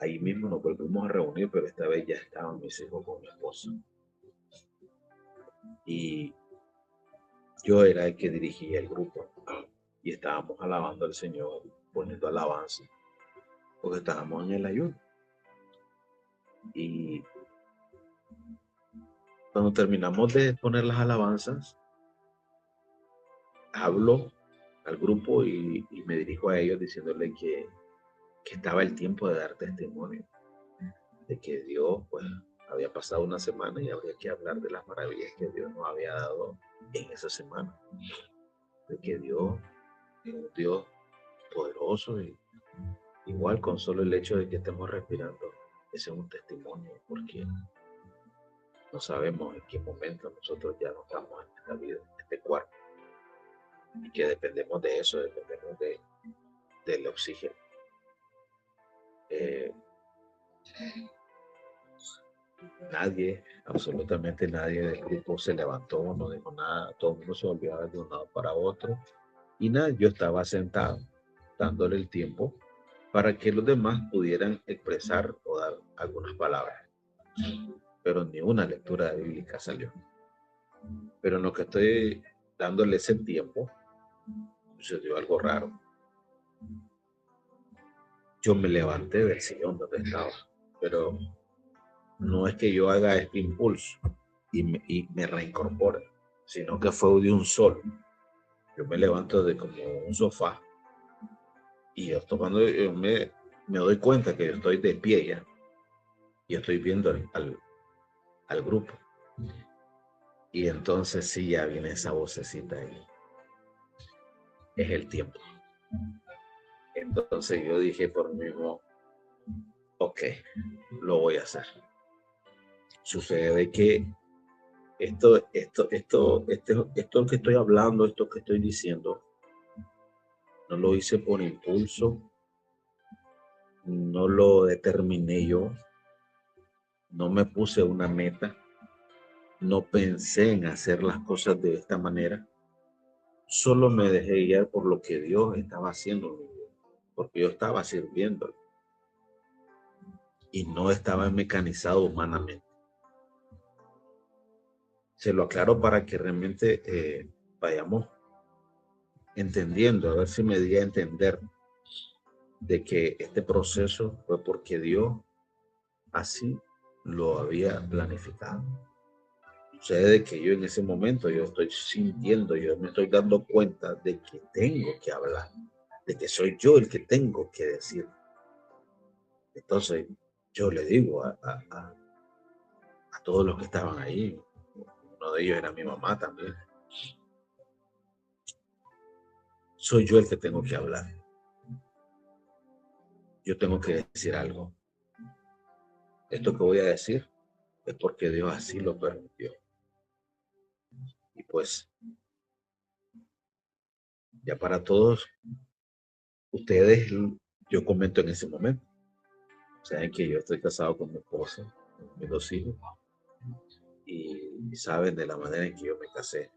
Speaker 4: Ahí mismo nos volvimos a reunir, pero esta vez ya estaban mis hijos con mi esposa. Y yo era el que dirigía el grupo. Y estábamos alabando al Señor, poniendo alabanza, porque estábamos en el ayuno. Y cuando terminamos de poner las alabanzas, hablo al grupo y me dirijo a ellos diciéndole que estaba el tiempo de dar testimonio, de que Dios, pues, había pasado una semana y habría que hablar de las maravillas que Dios nos había dado en esa semana, de que Dios es un Dios poderoso y igual con solo el hecho de que estemos respirando, ese es un testimonio, porque no sabemos en qué momento nosotros ya no estamos en esta vida, en este cuerpo, y que dependemos de eso, dependemos del oxígeno. Nadie, absolutamente nadie del grupo se levantó, no dijo nada, todo el mundo se volvió de un lado para otro Y nada, yo estaba sentado, dándole el tiempo para que los demás pudieran expresar o dar algunas palabras. Pero ni una lectura bíblica salió. Pero en lo que estoy dándole ese tiempo, sucedió algo raro. Yo me levanté del sillón donde estaba, pero no es que yo haga este impulso y me reincorpore, sino que fue de un solo. Yo me levanto de como un sofá y cuando yo me doy cuenta que yo estoy de pie ya y estoy viendo al grupo. Y entonces sí, ya viene esa vocecita ahí. Es el tiempo. Entonces yo dije por mí mismo, ok, lo voy a hacer. Sucede que esto que estoy hablando, esto que estoy diciendo, no lo hice por impulso, no lo determiné yo, no me puse una meta, no pensé en hacer las cosas de esta manera, solo me dejé guiar por lo que Dios estaba haciendo, porque yo estaba sirviendo y no estaba mecanizado humanamente. Se lo aclaro para que realmente vayamos entendiendo, a ver si me di a entender de que este proceso fue porque Dios así lo había planificado. Sucede que yo en ese momento yo estoy sintiendo, yo me estoy dando cuenta de que tengo que hablar, de que soy yo el que tengo que decir. Entonces yo le digo a todos los que estaban ahí, uno de ellos era mi mamá también, soy yo el que tengo que hablar. Yo tengo que decir algo. Esto que voy a decir es porque Dios así lo permitió. Y pues, ya para todos ustedes, yo comento en ese momento. Saben que yo estoy casado con mi esposa, con mis 2 hijos, y saben de la manera en que yo me casé,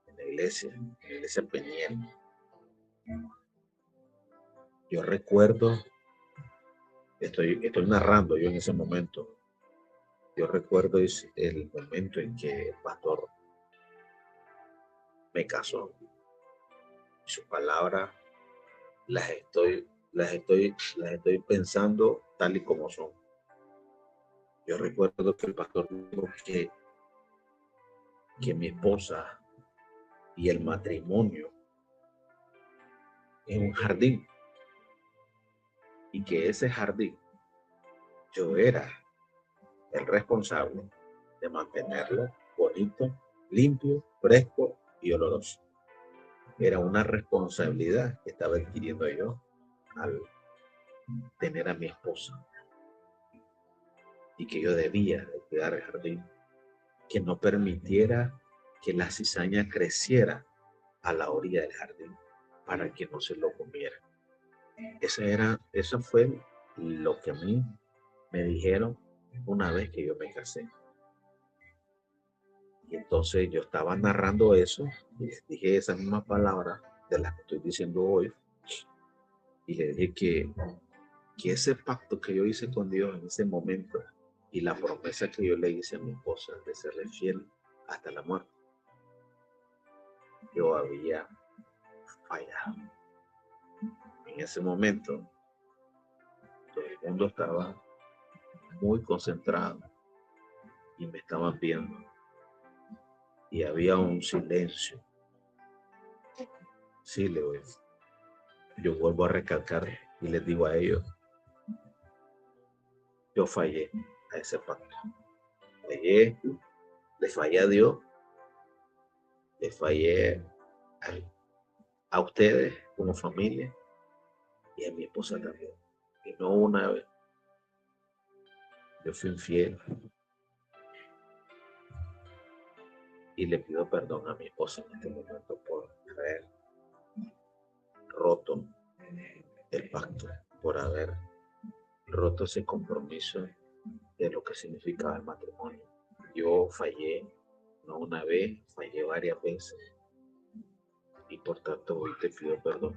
Speaker 4: en la iglesia Peñiel. Yo recuerdo, estoy narrando yo en ese momento, yo recuerdo el momento en que el pastor me casó. Sus palabras las estoy pensando tal y como son. Yo recuerdo que el pastor dijo que mi esposa y el matrimonio es un jardín y que ese jardín yo era el responsable de mantenerlo bonito, limpio, fresco y oloroso. Era una responsabilidad que estaba adquiriendo yo al tener a mi esposa y que yo debía de cuidar el jardín, que no permitiera que la cizaña creciera a la orilla del jardín para que no se lo comiera. Eso fue lo que a mí me dijeron una vez que yo me casé. Y entonces yo estaba narrando eso y les dije esas mismas palabras de las que estoy diciendo hoy. Y le dije que ese pacto que yo hice con Dios en ese momento y la promesa que yo le hice a mi esposa de serle fiel hasta la muerte, yo había fallado. En ese momento, todo el mundo estaba muy concentrado y me estaban viendo. Y había un silencio. Sí, yo vuelvo a recalcar y les digo a ellos, yo fallé a ese pacto. Le fallé a Dios, le fallé a ustedes como familia y a mi esposa también. Y no una vez. Yo fui infiel. Y le pido perdón a mi esposa en este momento por haber roto el pacto, por haber roto ese compromiso de lo que significaba el matrimonio. Yo fallé, no una vez, fallé varias veces. y por tanto hoy te pido perdón.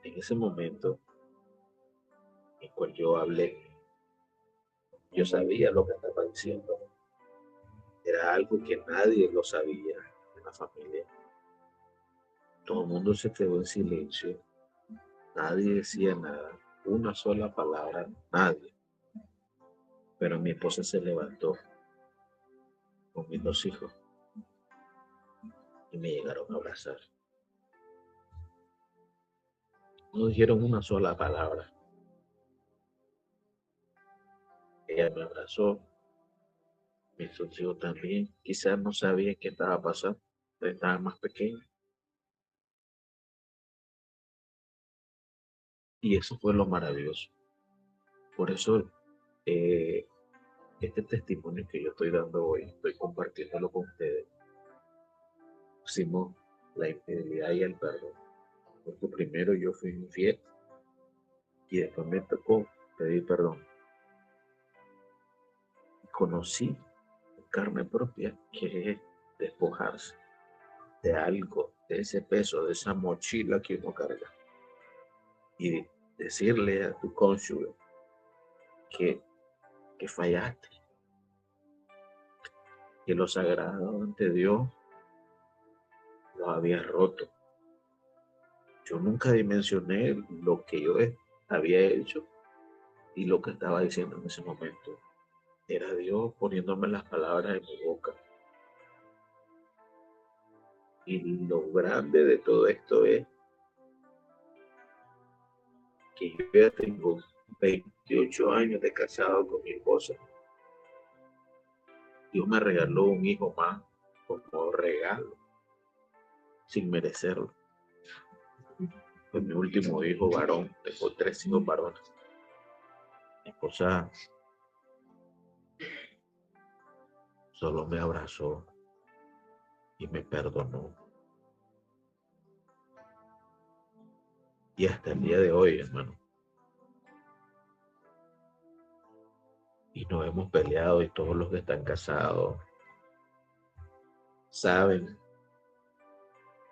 Speaker 4: En ese momento en cual yo hablé, yo sabía lo que estaba diciendo. Era algo que nadie lo sabía en la familia. Todo el mundo se quedó en silencio. Nadie decía nada, una sola palabra, nadie. Pero mi esposa se levantó con mis dos hijos y me llegaron a abrazar. No dijeron una sola palabra. Ella me abrazó, mis dos hijos también. Quizás no sabían qué estaba pasando, estaban más pequeños. Y eso fue lo maravilloso. Por eso, eh, este testimonio que yo estoy dando hoy, estoy compartiéndolo con ustedes. Pusimos la infidelidad y el perdón. Porque primero yo fui infiel y después me tocó pedir perdón. Conocí en carne propia que es despojarse de algo, de ese peso, de esa mochila que uno carga. Y decirle a tu cónyuge que, que fallaste, que lo sagrado ante Dios lo habías roto. Yo nunca dimensioné lo que yo había hecho y lo que estaba diciendo en ese momento. Era Dios poniéndome las palabras en mi boca. Y lo grande de todo esto es que yo ya tengo 28 años de casado con mi esposa. Dios me regaló un hijo más como regalo, sin merecerlo. Fue mi último hijo varón. Tengo 3 hijos varones. Mi esposa solo me abrazó y me perdonó. Y hasta el día de hoy, hermano. Y nos hemos peleado y todos los que están casados saben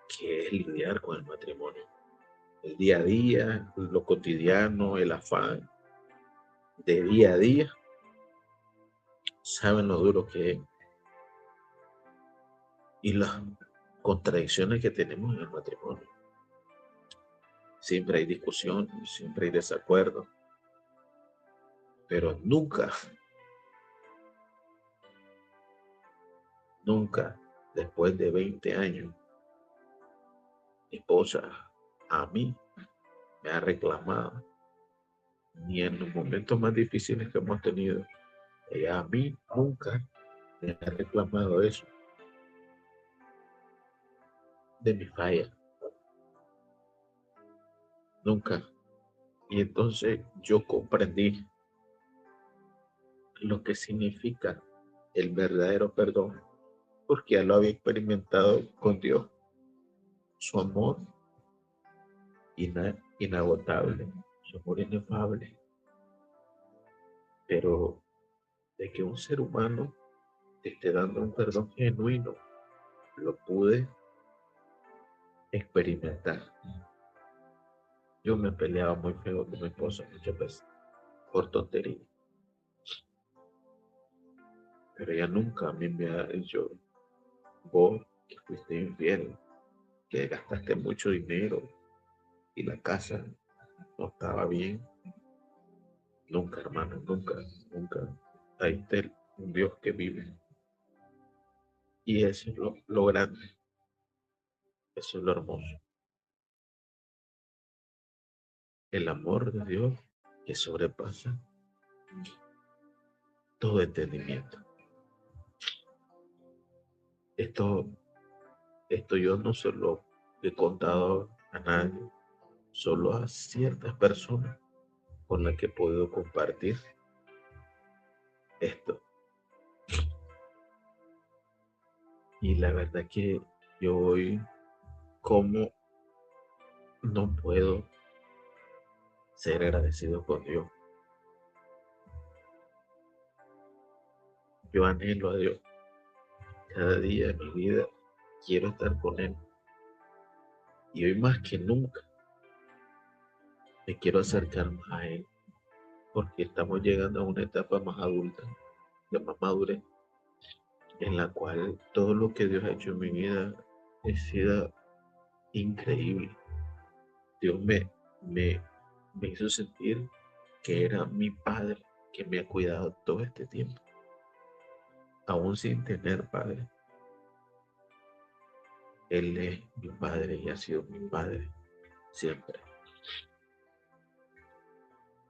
Speaker 4: que es lidiar con el matrimonio. El día a día, lo cotidiano, el afán de día a día, saben lo duro que es. Y las contradicciones que tenemos en el matrimonio. Siempre hay discusiones, siempre hay desacuerdos, pero nunca, nunca, después de 20 años, mi esposa a mí me ha reclamado, ni en los momentos más difíciles que hemos tenido, ella a mí nunca me ha reclamado eso de mi falla, nunca. Y entonces yo comprendí lo que significa el verdadero perdón, porque ya lo había experimentado con Dios, su amor inagotable, su amor inefable. Pero de que un ser humano te esté dando un perdón genuino, lo pude experimentar. Yo me peleaba muy feo con mi esposa muchas veces, por tontería. Pero ella nunca a mí me ha dicho, vos que fuiste infiel, que gastaste mucho dinero y la casa no estaba bien. Nunca, hermano, nunca, nunca. Ahí está un Dios que vive. Y eso es lo grande, eso es lo hermoso. El amor de Dios que sobrepasa todo entendimiento. Esto, esto yo no se lo he contado a nadie, solo a ciertas personas con las que he podido compartir esto. Y la verdad que yo hoy, como no puedo ser agradecido con Dios. Yo anhelo a Dios. Cada día de mi vida quiero estar con Él. Y hoy más que nunca me quiero acercar más a Él, porque estamos llegando a una etapa más adulta, de más madurez, en la cual todo lo que Dios ha hecho en mi vida ha sido increíble. Dios me, me hizo sentir que era mi padre que me ha cuidado todo este tiempo, aún sin tener padre. Él es mi padre y ha sido mi padre siempre.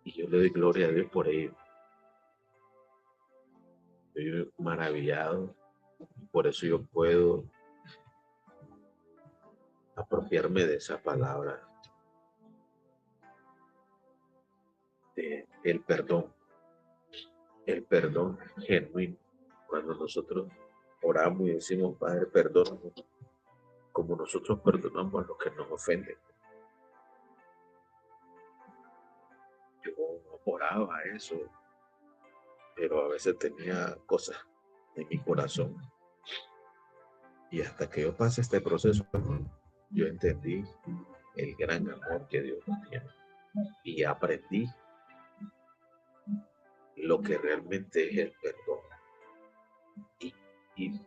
Speaker 4: Y yo le doy gloria a Dios por ello. Estoy maravillado. Y por eso yo puedo apropiarme de esa palabra, de el perdón genuino. Cuando nosotros oramos y decimos, Padre, perdónanos, como nosotros perdonamos a los que nos ofenden. Yo oraba eso, pero a veces tenía cosas en mi corazón. Y hasta que yo pasé este proceso, yo entendí el gran amor que Dios nos tiene. Y aprendí lo que realmente es el perdón. Y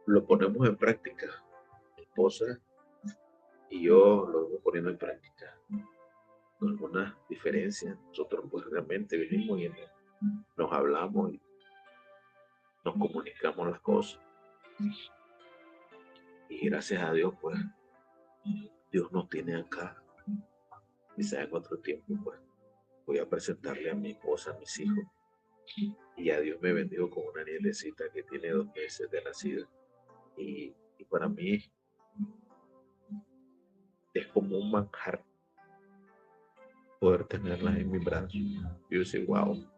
Speaker 4: lo ponemos en práctica. Mi esposa y yo lo vamos poniendo en práctica. Con algunas diferencias. Nosotros pues realmente vivimos y nos hablamos y nos comunicamos las cosas. Y gracias a Dios, pues, Dios nos tiene acá. Quizás en otro tiempo, pues, voy a presentarle a mi esposa, a mis hijos. Y a Dios me bendijo con una nietecita que tiene 2 meses de nacida. Y para mí es como un manjar poder tenerlas en mis brazos. Yo sé, wow,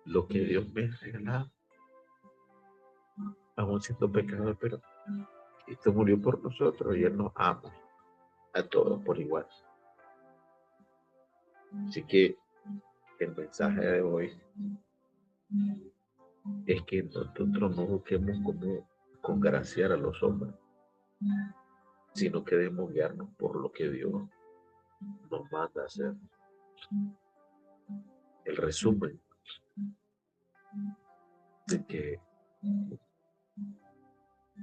Speaker 4: lo que Dios me ha regalado, aún siendo pecador, pero Cristo murió por nosotros y Él nos ama a todos por igual. Así que el mensaje de hoy es que nosotros no busquemos como congraciar a los hombres, sino que debemos guiarnos por lo que Dios nos manda a hacer. El resumen de que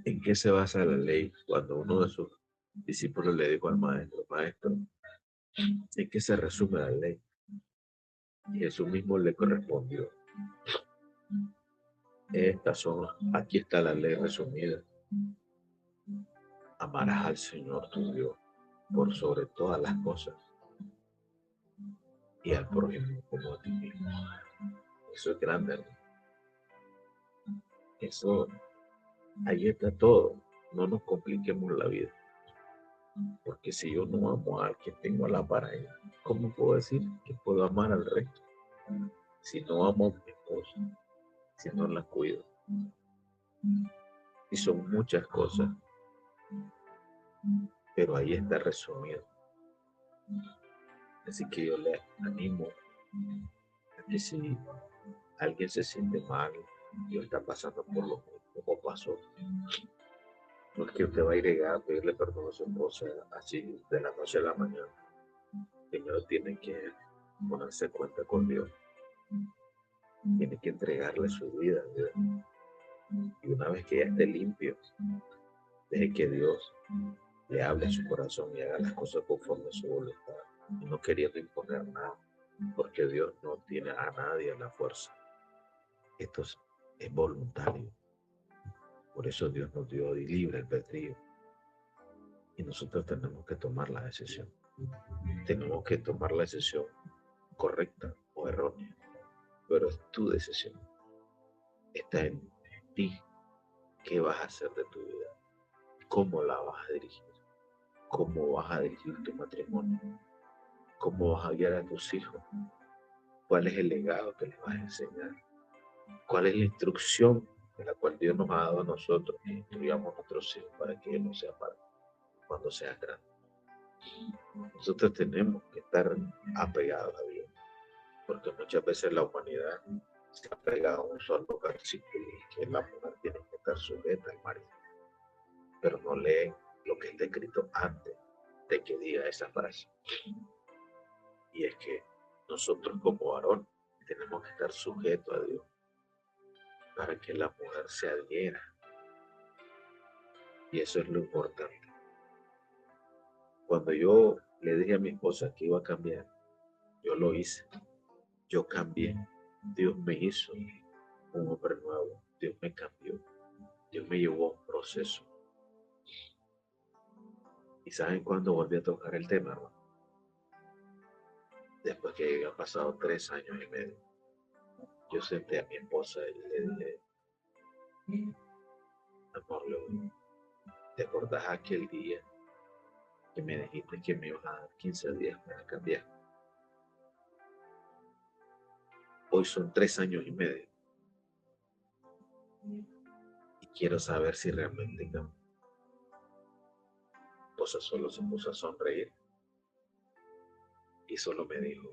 Speaker 4: en qué se basa la ley cuando uno de sus discípulos le dijo al maestro, maestro, ¿en qué se resume la ley? Y Jesús mismo le correspondió. Aquí está la ley resumida. Amarás al Señor tu Dios por sobre todas las cosas y al prójimo como a ti mismo. Eso es grande, ¿no? Eso, ahí está todo. No nos compliquemos la vida. Porque si yo no amo al que tengo a la par ahí, ¿cómo puedo decir que puedo amar al resto? Si no amo a mi esposa, si no la cuido. Y son muchas cosas, pero ahí está resumido. Así que yo le animo a que si alguien se siente mal y está pasando por lo mismo pasó, no es que usted va a ir a pedirle perdón a su esposa así de la noche a la mañana. Primero tiene que ponerse en cuenta con Dios. Tiene que entregarle su vida a Dios. Y una vez que ya esté limpio, deje que Dios le hable a su corazón y haga las cosas conforme a su voluntad. Y no queriendo imponer nada, porque Dios no tiene a nadie a la fuerza. Esto es voluntario. Por eso Dios nos dio libre albedrío. Y nosotros tenemos que tomar la decisión. Tenemos que tomar la decisión correcta o errónea. Pero es tu decisión. Está en ti. ¿Qué vas a hacer de tu vida? ¿Cómo la vas a dirigir? ¿Cómo vas a dirigir tu matrimonio? ¿Cómo vas a guiar a tus hijos? ¿Cuál es el legado que les vas a enseñar? ¿Cuál es la instrucción de la cual Dios nos ha dado a nosotros que instruyamos a nuestros hijos para que ellos no sean padres cuando sean grandes? Nosotros tenemos que estar apegados a Dios, porque muchas veces la humanidad se apega a un solo versículo, que la mujer tiene que estar sujeta al marido, pero no leen lo que está escrito antes de que diga esa frase. Y es que nosotros como varón tenemos que estar sujetos a Dios para que la mujer se adhiera. Y eso es lo importante. Cuando yo le dije a mi esposa que iba a cambiar, yo lo hice. Yo cambié. Dios me hizo un hombre nuevo. Dios me cambió. Dios me llevó a un proceso. ¿Y saben cuándo volví a tocar el tema, hermano? Después que había pasado 3 años y medio. Yo senté a mi esposa y le dije, amor, ¿te acordás aquel día que me dijiste que me ibas a dar 15 días para cambiar? Hoy son 3 años y medio. Y quiero saber si realmente cambió. Mi esposa solo se puso a sonreír y solo me dijo,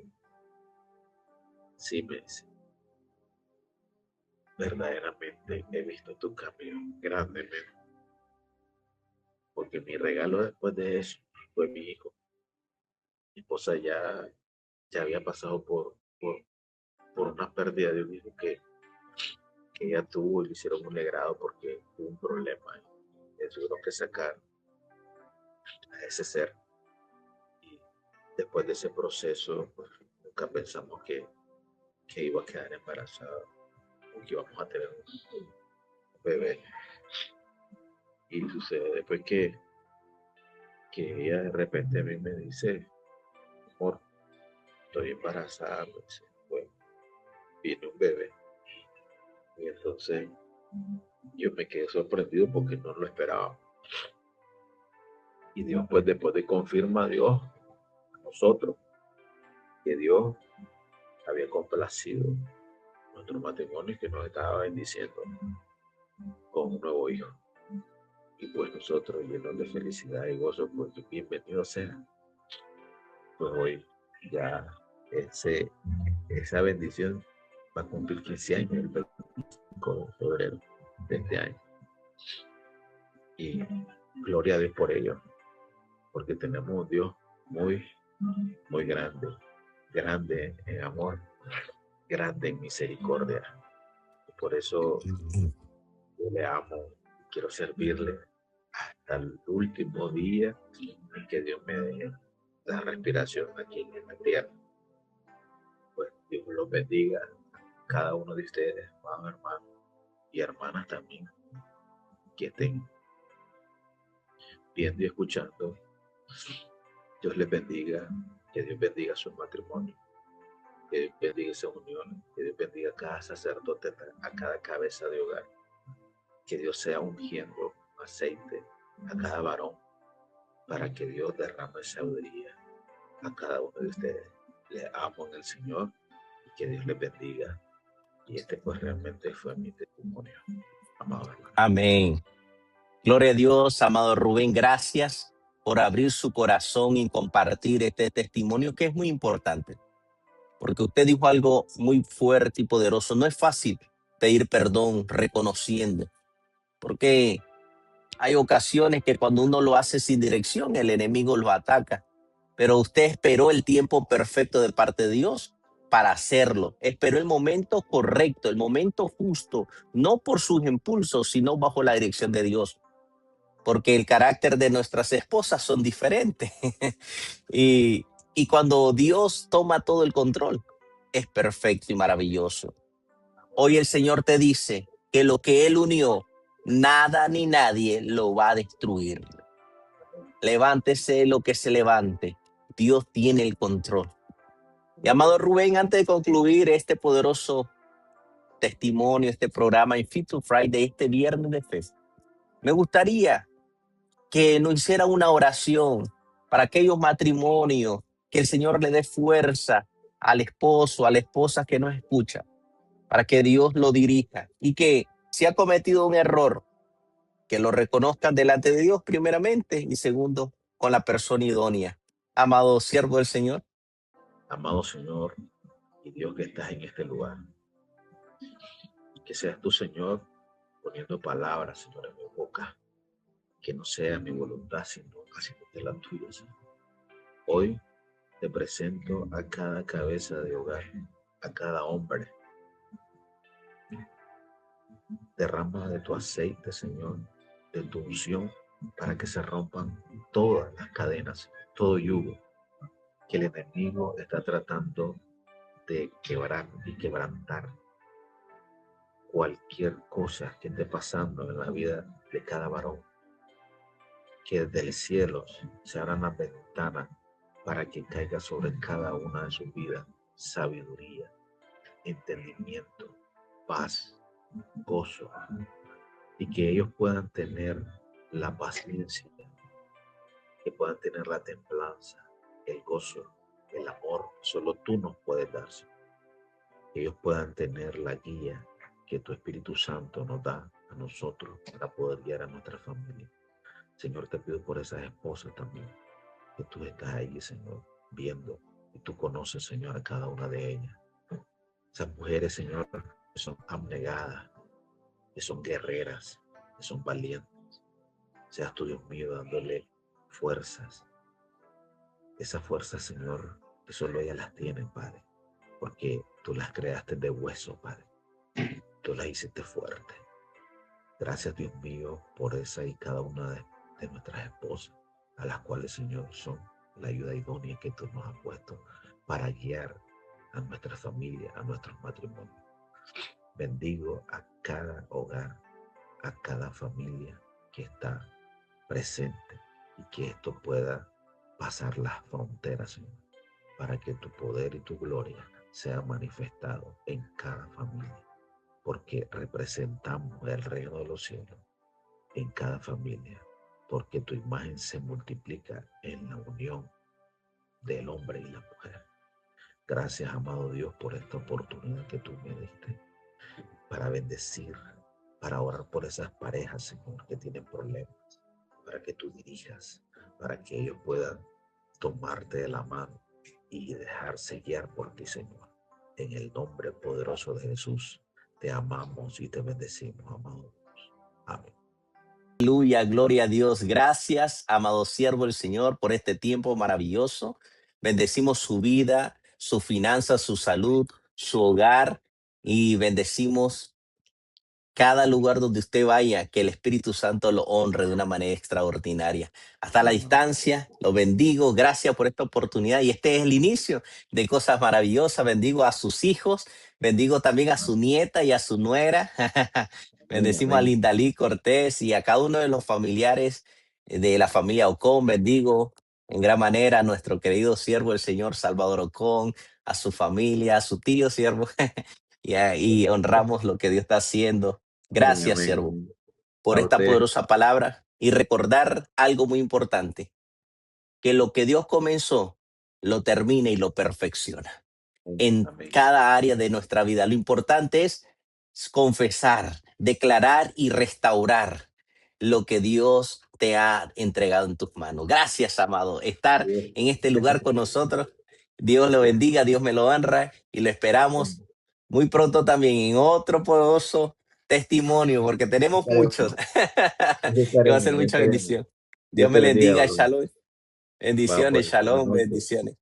Speaker 4: sí, me dice, verdaderamente he visto tu cambio grandemente. Porque mi regalo después de eso fue mi hijo. Mi esposa ya había pasado por una pérdida de un hijo que ella tuvo y le hicieron un legrado porque tuvo un problema. Y tuvieron que sacar a ese ser. Y después de ese proceso, pues nunca pensamos que iba a quedar embarazada o que íbamos a tener un bebé. Y sucede después que ella de repente a mí me dice, amor, estoy embarazada, me dice, bueno, viene un bebé. Y entonces yo me quedé sorprendido porque no lo esperaba. Y Dios, pues después de confirma a Dios, a nosotros, que Dios había complacido nuestro matrimonio y que nos estaba bendiciendo con un nuevo hijo. Y pues nosotros, llenos de felicidad y gozo, pues bienvenido sea. Pues hoy ya esa bendición va a cumplir 15 años el 25 de febrero de este año. Y gloria a Dios por ello, porque tenemos un Dios muy, muy grande, grande en amor, grande en misericordia. Y por eso yo le amo, quiero servirle hasta el último día en que Dios me deje la respiración aquí en la tierra. Pues Dios los bendiga a cada uno de ustedes, hermanos y hermanas también, que estén viendo y escuchando. Dios les bendiga, que Dios bendiga su matrimonio, que Dios bendiga esa unión, que Dios bendiga a cada sacerdote, a cada cabeza de hogar, que Dios sea ungiendo aceite a cada varón para que Dios derrame sabiduría a cada uno de ustedes. Les amo en el Señor y que Dios les bendiga. Y este pues realmente fue mi testimonio, amado hermano.
Speaker 2: Amén. Gloria a Dios, amado Rubén, gracias por abrir su corazón y compartir este testimonio que es muy importante, porque usted dijo algo muy fuerte y poderoso. No es fácil pedir perdón reconociendo, porque hay ocasiones que cuando uno lo hace sin dirección, el enemigo lo ataca, pero usted esperó el tiempo perfecto de parte de Dios para hacerlo. Esperó el momento correcto, el momento justo, no por sus impulsos, sino bajo la dirección de Dios, porque el carácter de nuestras esposas son diferentes. y cuando Dios toma todo el control, es perfecto y maravilloso. Hoy el Señor te dice que lo que Él unió, nada ni nadie lo va a destruir. Levántese lo que se levante. Dios tiene el control. Y amado Rubén, antes de concluir este poderoso testimonio, este programa en Fit to Friday, este viernes de fe, me gustaría que nos hiciera una oración para aquellos matrimonios, que el Señor le dé fuerza al esposo, a la esposa que nos escucha, para que Dios lo dirija y que si ha cometido un error, que lo reconozcan delante de Dios primeramente y segundo, con la persona idónea. Amado siervo del Señor.
Speaker 4: Amado Señor y Dios que estás en este lugar, y que seas tú, Señor, poniendo palabras, Señor, en mi boca, que no sea mi voluntad, sino haciéndote la tuya, Señor. Hoy te presento a cada cabeza de hogar, a cada hombre. Derrama de tu aceite, Señor, de tu unción, para que se rompan todas las cadenas, todo yugo que el enemigo está tratando de quebrar y quebrantar. Cualquier cosa que esté pasando en la vida de cada varón, que desde el cielo se abran las ventanas para que caiga sobre cada una de sus vidas sabiduría, entendimiento, paz, gozo, y que ellos puedan tener la paciencia, que puedan tener la templanza, el gozo, el amor, solo tú nos puedes dar. Que ellos puedan tener la guía que tu Espíritu Santo nos da a nosotros para poder guiar a nuestra familia. Señor, te pido por esas esposas también, que tú estás ahí, Señor, viendo, y tú conoces, Señor, a cada una de ellas. Esas mujeres, Señor, que son abnegadas, que son guerreras, que son valientes. Seas tú, Dios mío, dándole fuerzas. Esas fuerzas, Señor, que solo ellas las tienen, Padre, porque tú las creaste de hueso, Padre. Tú las hiciste fuertes. Gracias, Dios mío, por esa y cada una de nuestras esposas, a las cuales, Señor, son la ayuda idónea que tú nos has puesto para guiar a nuestra familia, a nuestros matrimonios. Bendigo a cada hogar, a cada familia que está presente, y que esto pueda pasar las fronteras, Señor, para que tu poder y tu gloria sea manifestado en cada familia, porque representamos el reino de los cielos en cada familia, porque tu imagen se multiplica en la unión del hombre y la mujer. Gracias, amado Dios, por esta oportunidad que tú me diste para bendecir, para orar por esas parejas, Señor, que tienen problemas, para que tú dirijas, para que ellos puedan tomarte de la mano y dejarse guiar por ti, Señor. En el nombre poderoso de Jesús, te amamos y te bendecimos, amado Dios. Amén.
Speaker 2: Aleluya, gloria a Dios. Gracias, amado siervo del Señor, por este tiempo maravilloso. Bendecimos su vida, su finanza, su salud, su hogar, y bendecimos cada lugar donde usted vaya, que el Espíritu Santo lo honre de una manera extraordinaria. Hasta la distancia, lo bendigo. Gracias por esta oportunidad. Y este es el inicio de cosas maravillosas. Bendigo a sus hijos, bendigo también a su nieta y a su nuera. Bendecimos a Lindalí Cortés y a cada uno de los familiares de la familia Ocón. Bendigo en gran manera a nuestro querido siervo, el señor Salvador Ocón, a su familia, a su tío siervo. Y honramos lo que Dios está haciendo. Gracias, siervo, por
Speaker 4: A
Speaker 2: esta
Speaker 4: usted.
Speaker 2: poderosa palabra, y recordar algo muy importante, que lo que Dios comenzó, lo termina y lo perfecciona en
Speaker 4: Amén.
Speaker 2: cada área de nuestra vida. Lo importante es confesar, declarar y restaurar lo que Dios te ha entregado en tus manos. Gracias, amado, estar en este lugar con nosotros. Dios lo bendiga, Dios me lo honra, y lo esperamos muy pronto también en otro poderoso testimonio, porque tenemos muchos. Que va a ser mucha bendición. Dios me le bendiga. Shalom. Bendiciones, shalom, bendiciones.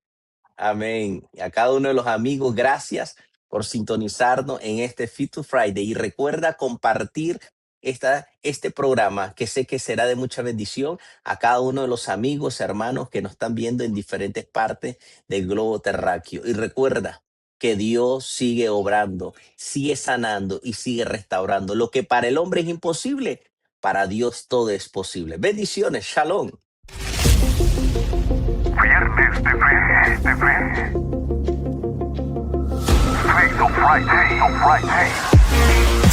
Speaker 2: Amén. Y a cada uno de los amigos, gracias por sintonizarnos en este Fit to Friday. Y recuerda compartir este programa, que sé que será de mucha bendición a cada uno de los amigos, hermanos que nos están viendo en diferentes partes del globo terráqueo. Y recuerda que Dios sigue obrando, sigue sanando y sigue restaurando. Lo que para el hombre es imposible, para Dios todo es posible. Bendiciones, shalom.
Speaker 5: Viernes de fe. Faith of Friday.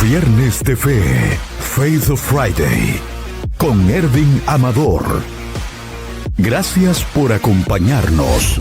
Speaker 1: Viernes de Fe, Faith of Friday, con Ervin Amador. Gracias por acompañarnos.